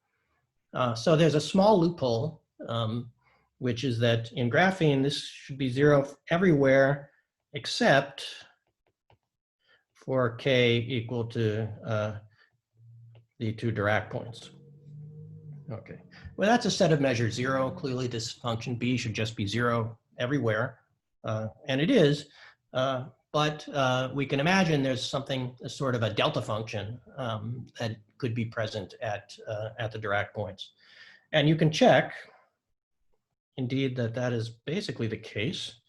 So there's a small loophole, which is that in graphene, this should be 0 everywhere except for k equal to the two Dirac points. Okay, well, that's a set of measures 0. Clearly, this function b should just be 0 everywhere. And it is, but we can imagine there's something, a sort of a delta function that could be present at the Dirac points. And you can check, indeed, that that is basically the case.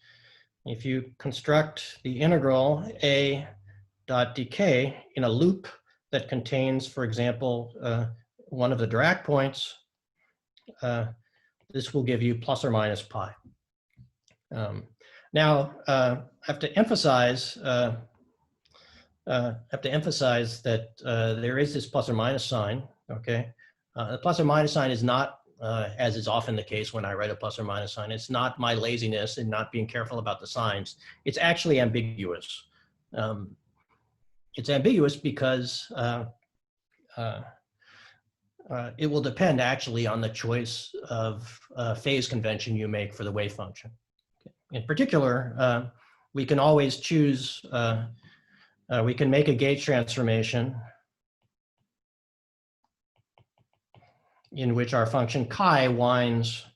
If you construct the integral a dot dk in a loop that contains, for example, one of the Dirac points, this will give you plus or minus pi. Now, I have to emphasize that there is this plus or minus sign. Okay, the plus or minus sign is not, as is often the case when I write a plus or minus sign, it's not my laziness and not being careful about the signs. It's actually ambiguous. It's ambiguous because it will depend actually on the choice of phase convention you make for the wave function. In particular, we can always choose, we can make a gauge transformation in which our function chi winds.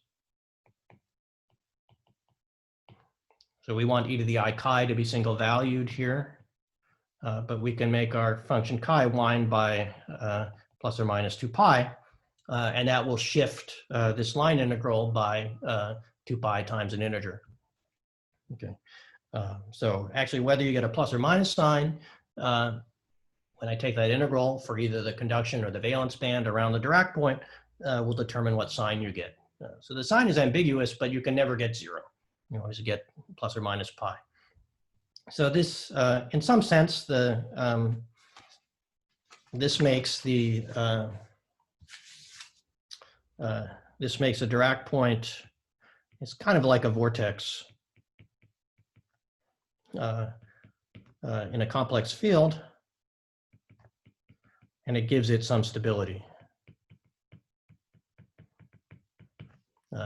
So we want e to the I chi to be single valued here, but we can make our function chi wind by plus or minus 2 pi, and that will shift this line integral by 2 pi times an integer. Okay, so actually whether you get a plus or minus sign, when I take that integral for either the conduction or the valence band around the Dirac point, will determine what sign you get. So the sign is ambiguous, but you can never get 0. You always get plus or minus pi. So this, in some sense, this makes the this makes a Dirac point. It's kind of like a vortex in a complex field, and it gives it some stability.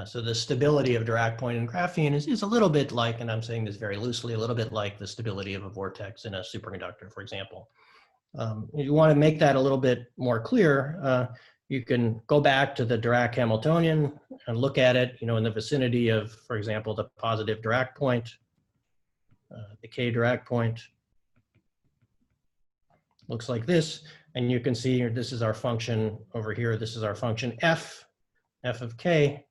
So the stability of Dirac point in graphene is a little bit like, and I'm saying this very loosely, a little bit like the stability of a vortex in a superconductor, for example. If you want to make that a little bit more clear, you can go back to the Dirac Hamiltonian and look at it, in the vicinity of, for example, the positive Dirac point, the k Dirac point. Looks like this, and you can see here, this is our function over here. This is our function f of k,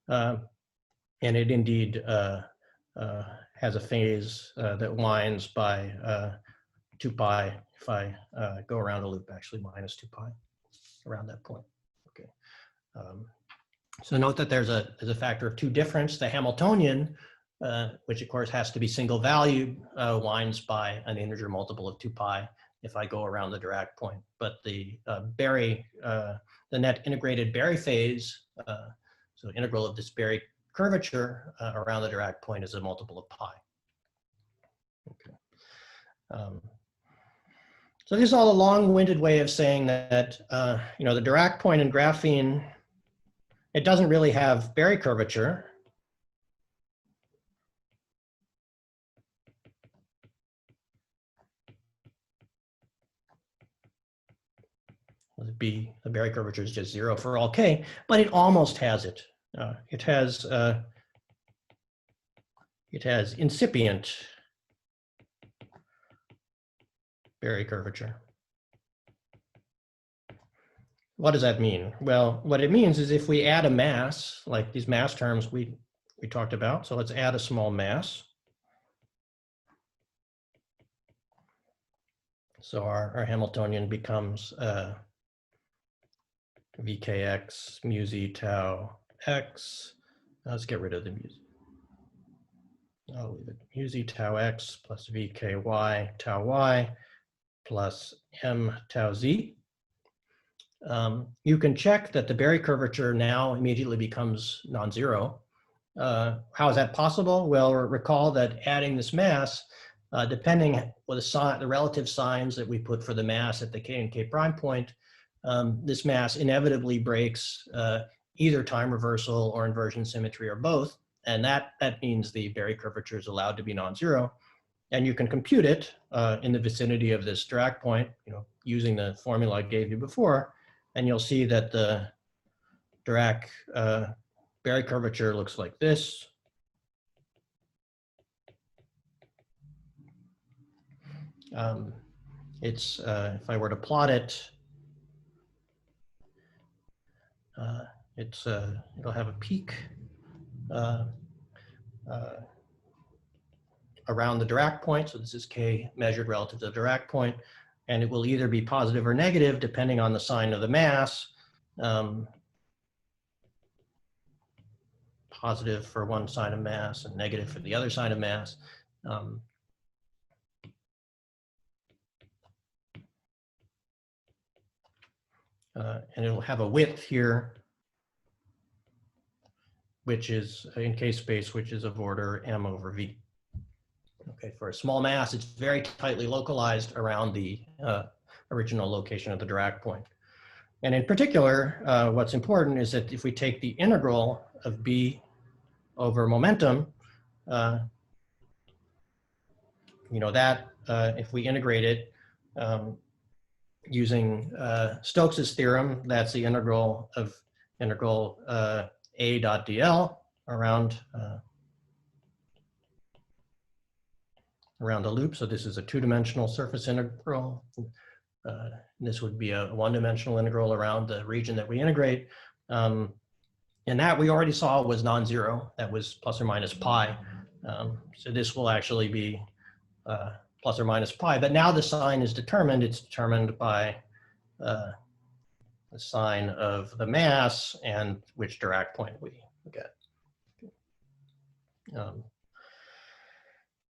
and it indeed has a phase that winds by 2 pi. If I go around a loop, actually minus 2 pi around that point. Okay. So note that there's a factor of 2 difference. The Hamiltonian, which of course has to be single valued, winds by an integer multiple of 2 pi if I go around the Dirac point. But the Berry, the net integrated Berry phase, so integral of this Berry curvature around the Dirac point is a multiple of pi. Okay. So this is all a long-winded way of saying that, the Dirac point in graphene, it doesn't really have Berry curvature. B, the Berry curvature is just 0 for all k, but it almost has it. It has incipient Berry curvature. What does that mean? Well, what it means is if we add a mass, like these mass terms we talked about, so let's add a small mass. So our Hamiltonian becomes VKX mu z tau x. Let's get rid of the mu z. I'll leave it mu z tau x plus VKY tau y plus m tau z. You can check that the Berry curvature now immediately becomes non-zero. How is that possible? Well, recall that adding this mass, depending on the relative signs that we put for the mass at the k and k prime point, this mass inevitably breaks either time reversal or inversion symmetry or both. And that means the Berry curvature is allowed to be non-zero. And you can compute it in the vicinity of this Dirac point, using the formula I gave you before. And you'll see that the Dirac Berry curvature looks like this. If I were to plot it, it'll have a peak around the Dirac point. So this is k measured relative to the Dirac point. And it will either be positive or negative depending on the sign of the mass. Positive for one sign of mass and negative for the other sign of mass. And it'll have a width here, which is in K space, which is of order m over v. Okay, for a small mass, it's very tightly localized around the original location of the Dirac point. And in particular, what's important is that if we take the integral of B over momentum, if we integrate it using Stokes' theorem, that's the integral of A dot dl around the loop. So this is a two-dimensional surface integral. This would be a one-dimensional integral around the region that we integrate. And that we already saw was non-zero. That was plus or minus pi. So this will actually be plus or minus pi. But now the sign is determined. It's determined by the sign of the mass and which Dirac point we get.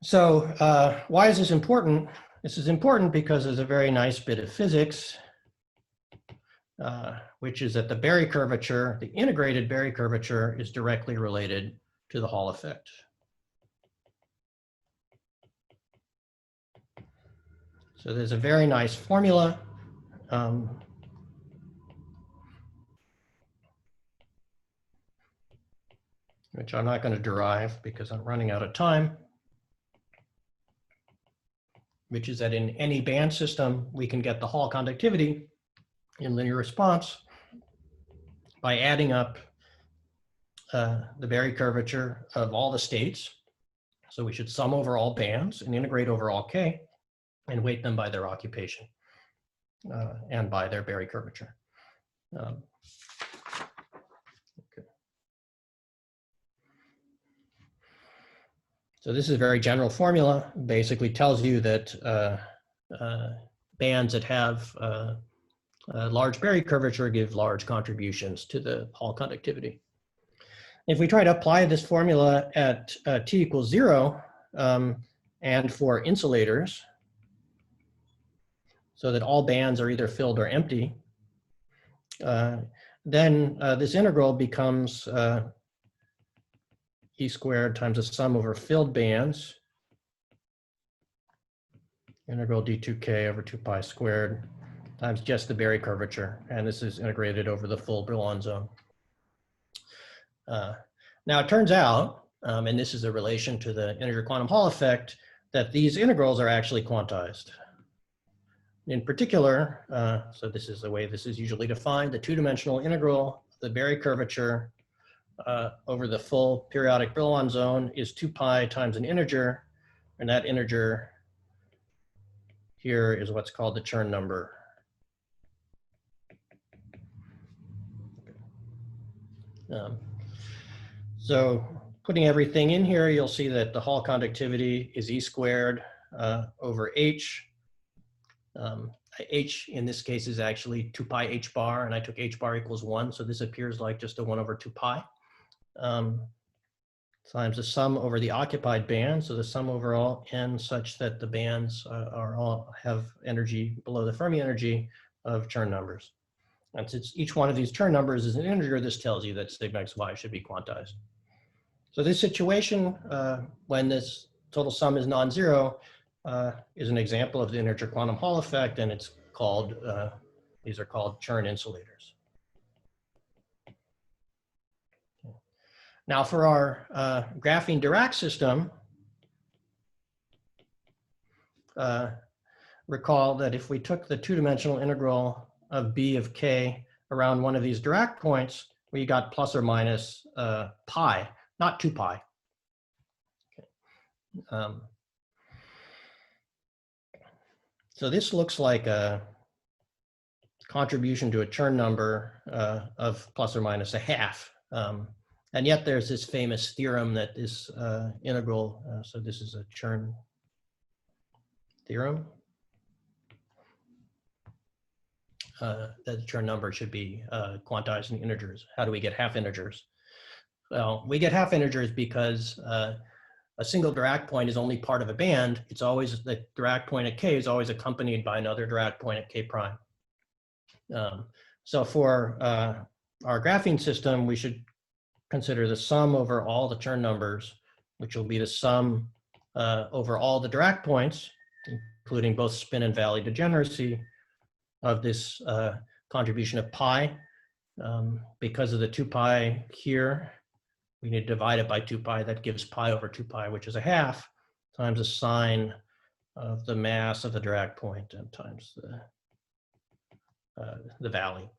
So why is this important? This is important because there's a very nice bit of physics, which is that the Berry curvature, the integrated Berry curvature, is directly related to the Hall effect. So there's a very nice formula. Which I'm not going to derive because I'm running out of time, which is that in any band system, we can get the Hall conductivity in linear response by adding up the Berry curvature of all the states. So we should sum over all bands and integrate over all k and weight them by their occupation and by their Berry curvature. So this is a very general formula, basically tells you that bands that have a large Berry curvature give large contributions to the Hall conductivity. If we try to apply this formula at t equals 0 and for insulators, so that all bands are either filled or empty, then this integral becomes E squared times the sum over filled bands, integral d2k over 2 pi squared times just the Berry curvature. And this is integrated over the full Brillouin zone. Now it turns out, and this is a relation to the integer quantum Hall effect, that these integrals are actually quantized. In particular, so this is the way this is usually defined, the two-dimensional integral of the Berry curvature over the full periodic Brillouin zone is 2 pi times an integer, and that integer here is what's called the Chern number. So putting everything in here, you'll see that the Hall conductivity is E squared over H. H in this case is actually 2 pi H bar, and I took H bar equals 1, so this appears like just a 1 over 2 pi. Times the sum over the occupied band, so the sum over all n such that the bands are all have energy below the Fermi energy of Chern numbers. And since each one of these Chern numbers is an integer, this tells you that sigma xy should be quantized. So this situation, when this total sum is non-zero, is an example of the integer quantum Hall effect, and it's called, these are called Chern insulators. Now for our graphene Dirac system, recall that if we took the two-dimensional integral of b of k around one of these Dirac points, we got plus or minus pi, not 2 pi. Okay. So this looks like a contribution to a Chern number of plus or minus a half. And yet there's this famous theorem that this integral, so this is a Chern theorem, that the Chern number should be quantized in integers. How do we get half integers? Well, we get half integers because a single Dirac point is only part of a band. It's always, the Dirac point at k is always accompanied by another Dirac point at k prime. So for our graphene system, we should consider the sum over all the Chern numbers, which will be the sum over all the Dirac points, including both spin and valley degeneracy, of this contribution of pi. Because of the 2 pi here, we need to divide it by 2 pi. That gives pi over 2 pi, which is a half, times the sine of the mass of the Dirac point and times the valley.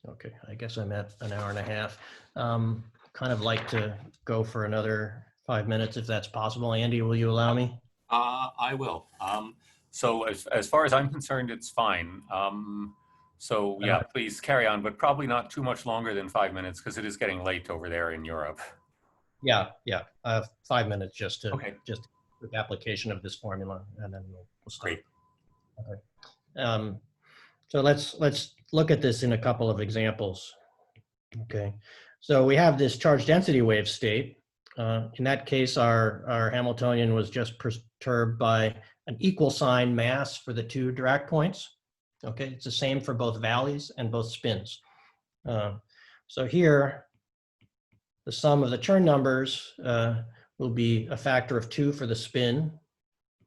Okay, I guess I'm at an hour and a half. Kind of like to go for another 5 minutes if that's possible. Andy, will you allow me? I will. So as far as I'm concerned, it's fine. So yeah, please carry on, but probably not too much longer than 5 minutes because it is getting late over there in Europe. Yeah. 5 minutes just to Okay. just quick application of this formula, and then we'll start. Great. Okay. So let's look at this in a couple of examples. Okay. So we have this charge density wave state. In that case, our Hamiltonian was just perturbed by an equal sign mass for the two Dirac points. Okay, it's the same for both valleys and both spins. So here, the sum of the Chern numbers will be a factor of 2 for the spin.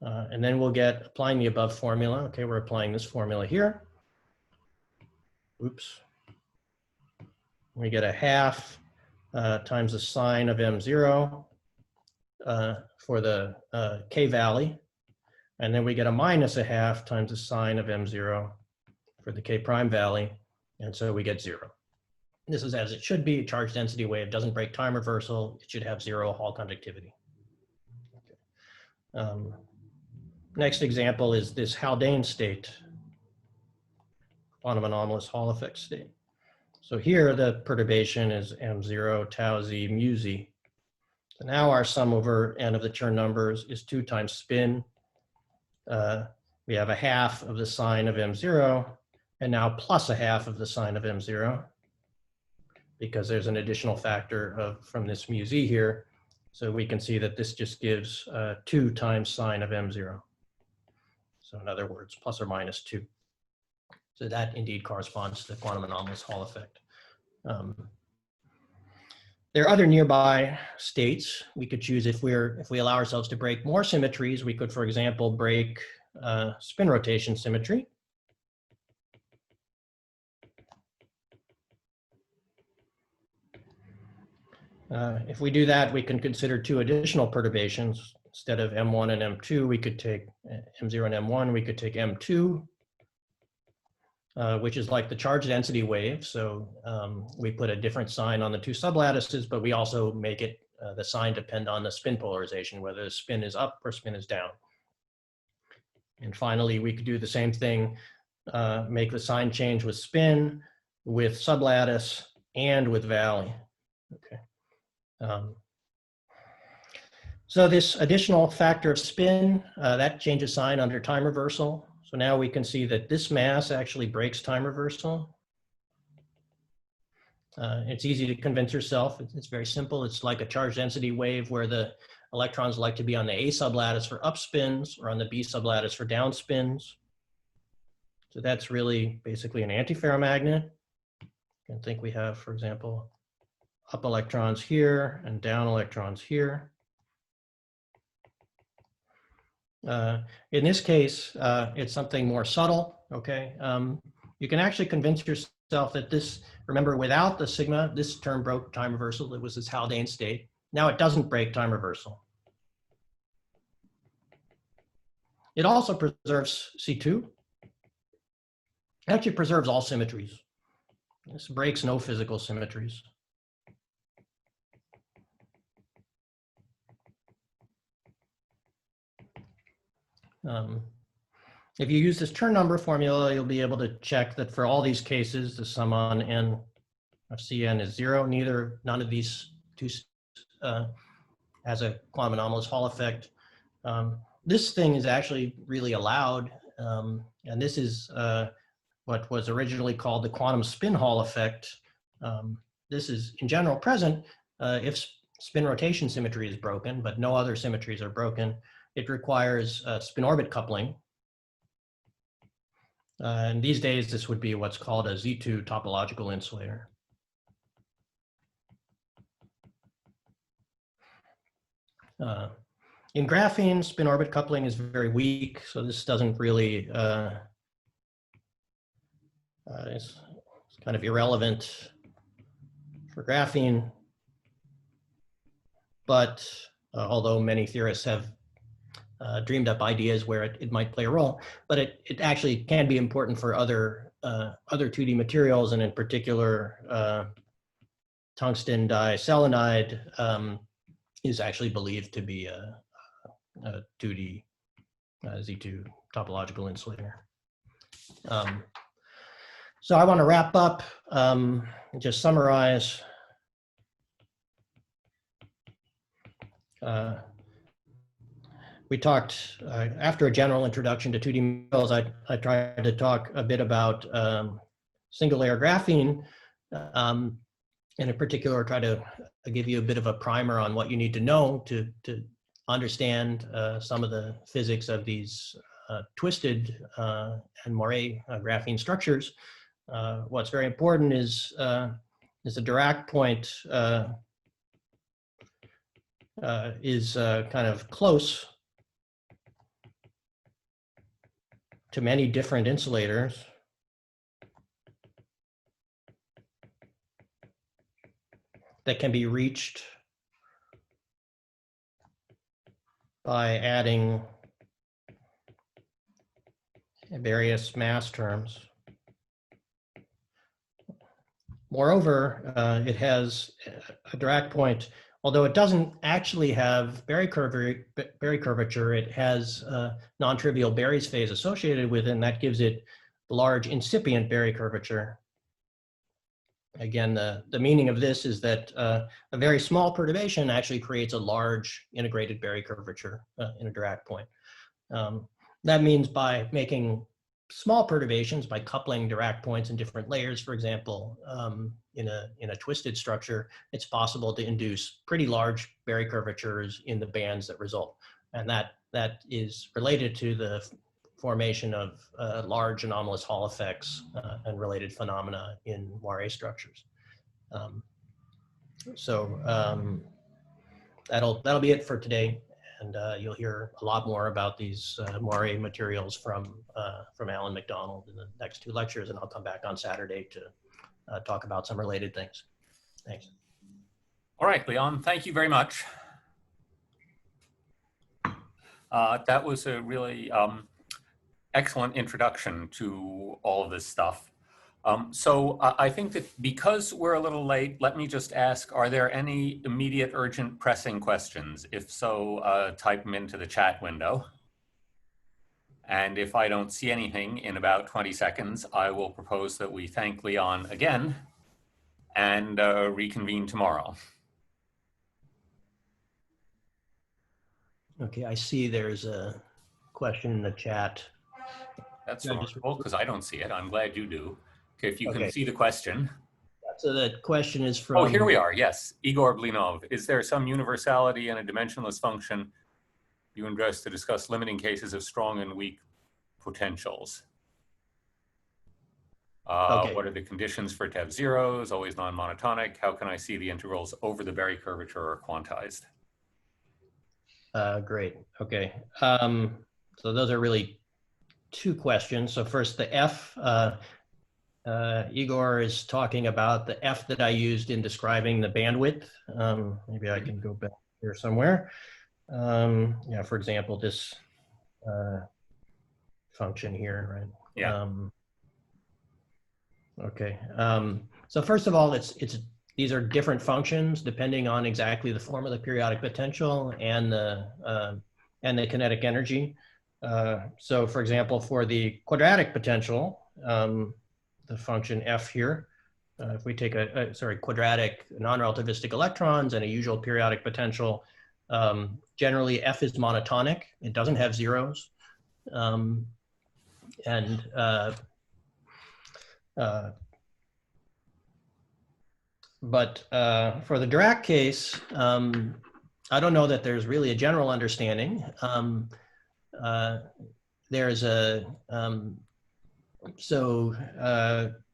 And then we'll get, applying the above formula. Okay, we're applying this formula here. Oops. We get a half times the sine of M0 for the K valley. And then we get a minus a half times the sine of M0 for the K prime valley. And so we get 0. This is as it should be. Charge density wave doesn't break time reversal. It should have 0 Hall conductivity. Okay. Next example is this Haldane state, quantum anomalous Hall effect state. So here the perturbation is M0 tau z mu z. So now our sum over n of the Chern numbers is 2 times spin. We have a half of the sine of M0, and now plus a half of the sine of M0, because there's an additional factor from this mu z here. So we can see that this just gives 2 times sine of M0. So in other words, plus or minus 2. So that indeed corresponds to the quantum anomalous Hall effect. There are other nearby states we could choose if we allow ourselves to break more symmetries. We could, for example, break spin rotation symmetry. If we do that, we can consider 2 additional perturbations. instead of M1 and M2, we could take M0 and M1, we could take M2, which is like the charge density wave. So we put a different sign on the two sublattices, but we also make it the sign depend on the spin polarization, whether the spin is up or spin is down. And finally, we could do the same thing, make the sign change with spin, with sublattice, and with valley. Okay. So this additional factor of spin, that changes sign under time reversal. So now we can see that this mass actually breaks time reversal. It's easy to convince yourself. It's very simple. It's like a charge density wave where the electrons like to be on the A sublattice for up spins or on the B sublattice for down spins. So that's really basically an antiferromagnet. You can think we have, for example, up electrons here and down electrons here. In this case, it's something more subtle, okay? You can actually convince yourself that this, remember, without the sigma, this term broke time reversal. It was this Haldane state. Now it doesn't break time reversal. It also preserves C2. It actually preserves all symmetries. This breaks no physical symmetries. If you use this Chern number formula, you'll be able to check that for all these cases, the sum on n of Cn is 0. None of these two has a quantum anomalous Hall effect. This thing is actually really allowed, and this is what was originally called the quantum spin Hall effect. This is in general present if spin rotation symmetry is broken, but no other symmetries are broken. It requires spin orbit coupling. And these days, this would be what's called a Z2 topological insulator. In graphene, spin orbit coupling is very weak, so this doesn't really, it's kind of irrelevant for graphene. But although many theorists have dreamed up ideas where it might play a role, but it actually can be important for other 2D materials, and in particular, tungsten diselenide is actually believed to be a 2D Z2 topological insulator. So I want to wrap up, just summarize. We talked, after a general introduction to 2D materials, I tried to talk a bit about single layer graphene, and in particular, try to give you a bit of a primer on what you need to know to understand some of the physics of these twisted and moire graphene structures. What's very important is the Dirac point is kind of close to many different insulators. That can be reached by adding various mass terms. Moreover, it has a Dirac point, although it doesn't actually have Berry curvature, it has non-trivial Berry's phase associated with it, and that gives it large incipient Berry curvature. Again, the meaning of this is that a very small perturbation actually creates a large integrated Berry curvature in a Dirac point. That means by making small perturbations, by coupling Dirac points in different layers, for example, in a twisted structure, it's possible to induce pretty large Berry curvatures in the bands that result. And that is related to the formation of large anomalous Hall effects and related phenomena in moire structures. That'll be it for today, and you'll hear a lot more about these moire materials from Alan McDonald in the next two lectures, and I'll come back on Saturday to talk about some related things. Thanks. All right, Leon, thank you very much. That was a really excellent introduction to all of this stuff. So I think that because we're a little late, let me just ask, are there any immediate, urgent, pressing questions? If so, type them into the chat window. And if I don't see anything in about 20 seconds, I will propose that we thank Leon again and reconvene tomorrow. Okay, I see there's a question in the chat. That's Yeah, remarkable because I don't see it. I'm glad you do. Okay, if you can Okay. see the question. So the question is from... Oh, here we are. Yes, Igor Blinov. Is there some universality in a dimensionless function you address to discuss limiting cases of strong and weak potentials? Okay. What are the conditions for it to have zeros, always non-monotonic? How can I see the integrals over the Berry curvature are quantized? Great. Okay. So those are really two questions. So first, the F. Igor is talking about the F that I used in describing the bandwidth. Maybe I can go back here somewhere. Yeah, for example, this function here, right? Yeah. Okay. So first of all, these are different functions depending on exactly the form of the periodic potential and the kinetic energy. So for example, for the quadratic potential, the function F here, if we take quadratic non-relativistic electrons and a usual periodic potential, generally F is monotonic. It doesn't have zeros. But for the Dirac case, I don't know that there's really a general understanding. There's a,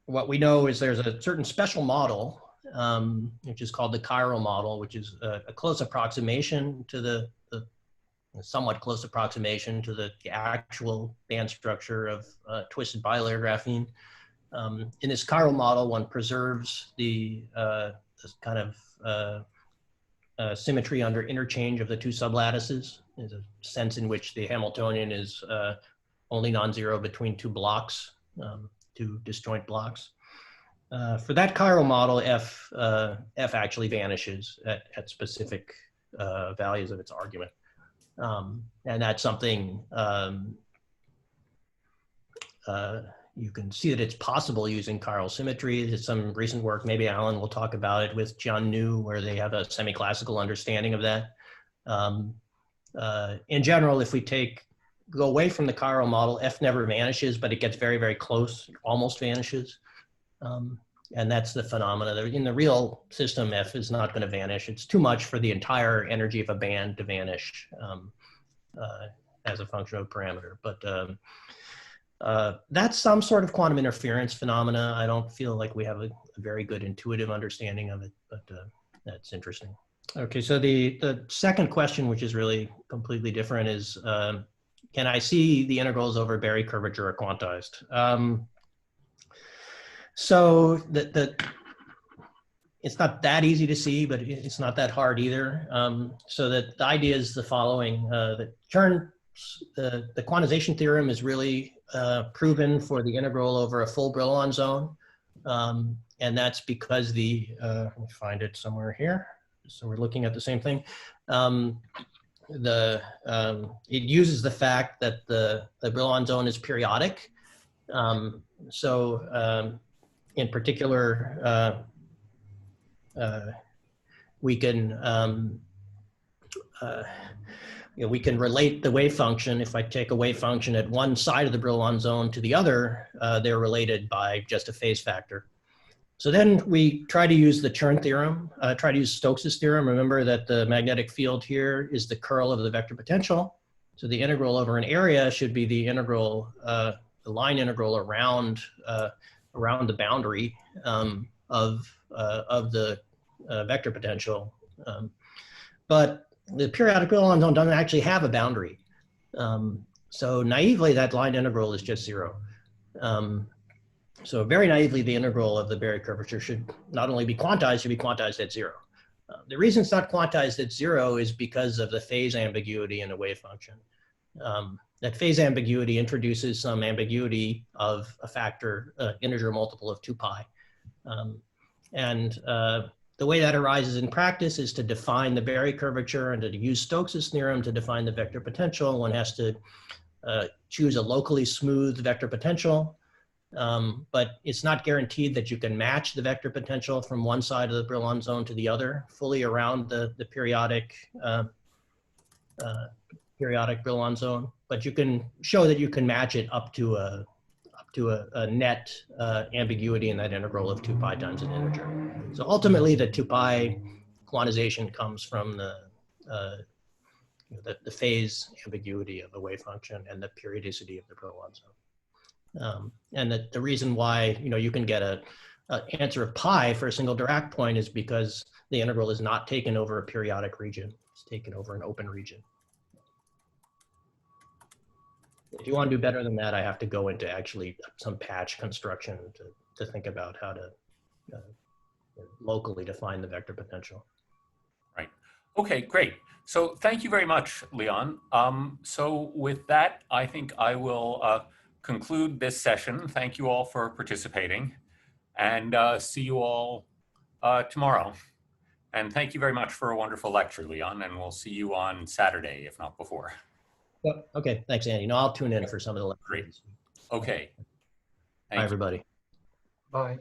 what we know is there's a certain special model, which is called the Chiral Model, which is a close approximation to the somewhat close approximation to the actual band structure of twisted bilayer graphene. In this chiral model, one preserves this kind of symmetry under interchange of the two sublattices. There's a sense in which the Hamiltonian is only non-zero between two blocks, two disjoint blocks. For that chiral model, F actually vanishes at specific values of its argument. And that's something you can see that it's possible using chiral symmetry. There's some recent work, maybe Alan will talk about it, with John New, where they have a semi-classical understanding of that. In general, if we go away from the chiral model, F never vanishes, but it gets very, very close, almost vanishes. And that's the phenomena. In the real system, F is not going to vanish. It's too much for the entire energy of a band to vanish as a function of a parameter. But that's some sort of quantum interference phenomena. I don't feel like we have a very good intuitive understanding of it, but that's interesting. Okay, so the second question, which is really completely different, is can I see the integrals over Berry curvature are quantized? So it's not that easy to see, but it's not that hard either. So the idea is the following: that Chern, the quantization theorem is really proven for the integral over a full Brillouin zone, and that's because let me find it somewhere here. So we're looking at the same thing. It uses the fact that the Brillouin zone is periodic. In particular, we can we can relate the wave function. If I take a wave function at one side of the Brillouin zone to the other, they're related by just a phase factor. So then we try to use the Chern theorem, try to use Stokes' theorem. Remember that the magnetic field here is the curl of the vector potential. So the integral over an area should be the integral, the line integral around the boundary of the vector potential. But the periodic Brillouin zone doesn't actually have a boundary. So naively, that line integral is just zero. So very naively, the integral of the Berry curvature should not only be quantized, should be quantized at zero. The reason it's not quantized at zero is because of the phase ambiguity in the wave function. that phase ambiguity introduces some ambiguity of a factor, integer multiple of 2 pi. The way that arises in practice is to define the Berry curvature and to use Stokes' theorem to define the vector potential. One has to choose a locally smooth vector potential, but it's not guaranteed that you can match the vector potential from one side of the Brillouin zone to the other, fully around the periodic Brillouin zone. But you can show that you can match it up to a net ambiguity in that integral of 2 pi times an integer. So ultimately, the 2 pi quantization comes from the phase ambiguity of the wave function and the periodicity of the Brillouin zone. And the reason why you can get an answer of pi for a single Dirac point is because the integral is not taken over a periodic region. It's taken over an open region. If you want to do better than that, I have to go into actually some patch construction to think about how to locally define the vector potential. Right. Okay, great. So thank you very much, Leon. So with that, I think I will conclude this session. Thank you all for participating, and see you all tomorrow. And thank you very much for a wonderful lecture, Leon, and we'll see you on Saturday, if not before. Yep. Okay, thanks, Andy. No, I'll tune in for some of the lectures. Great. Okay. Bye, everybody. Bye.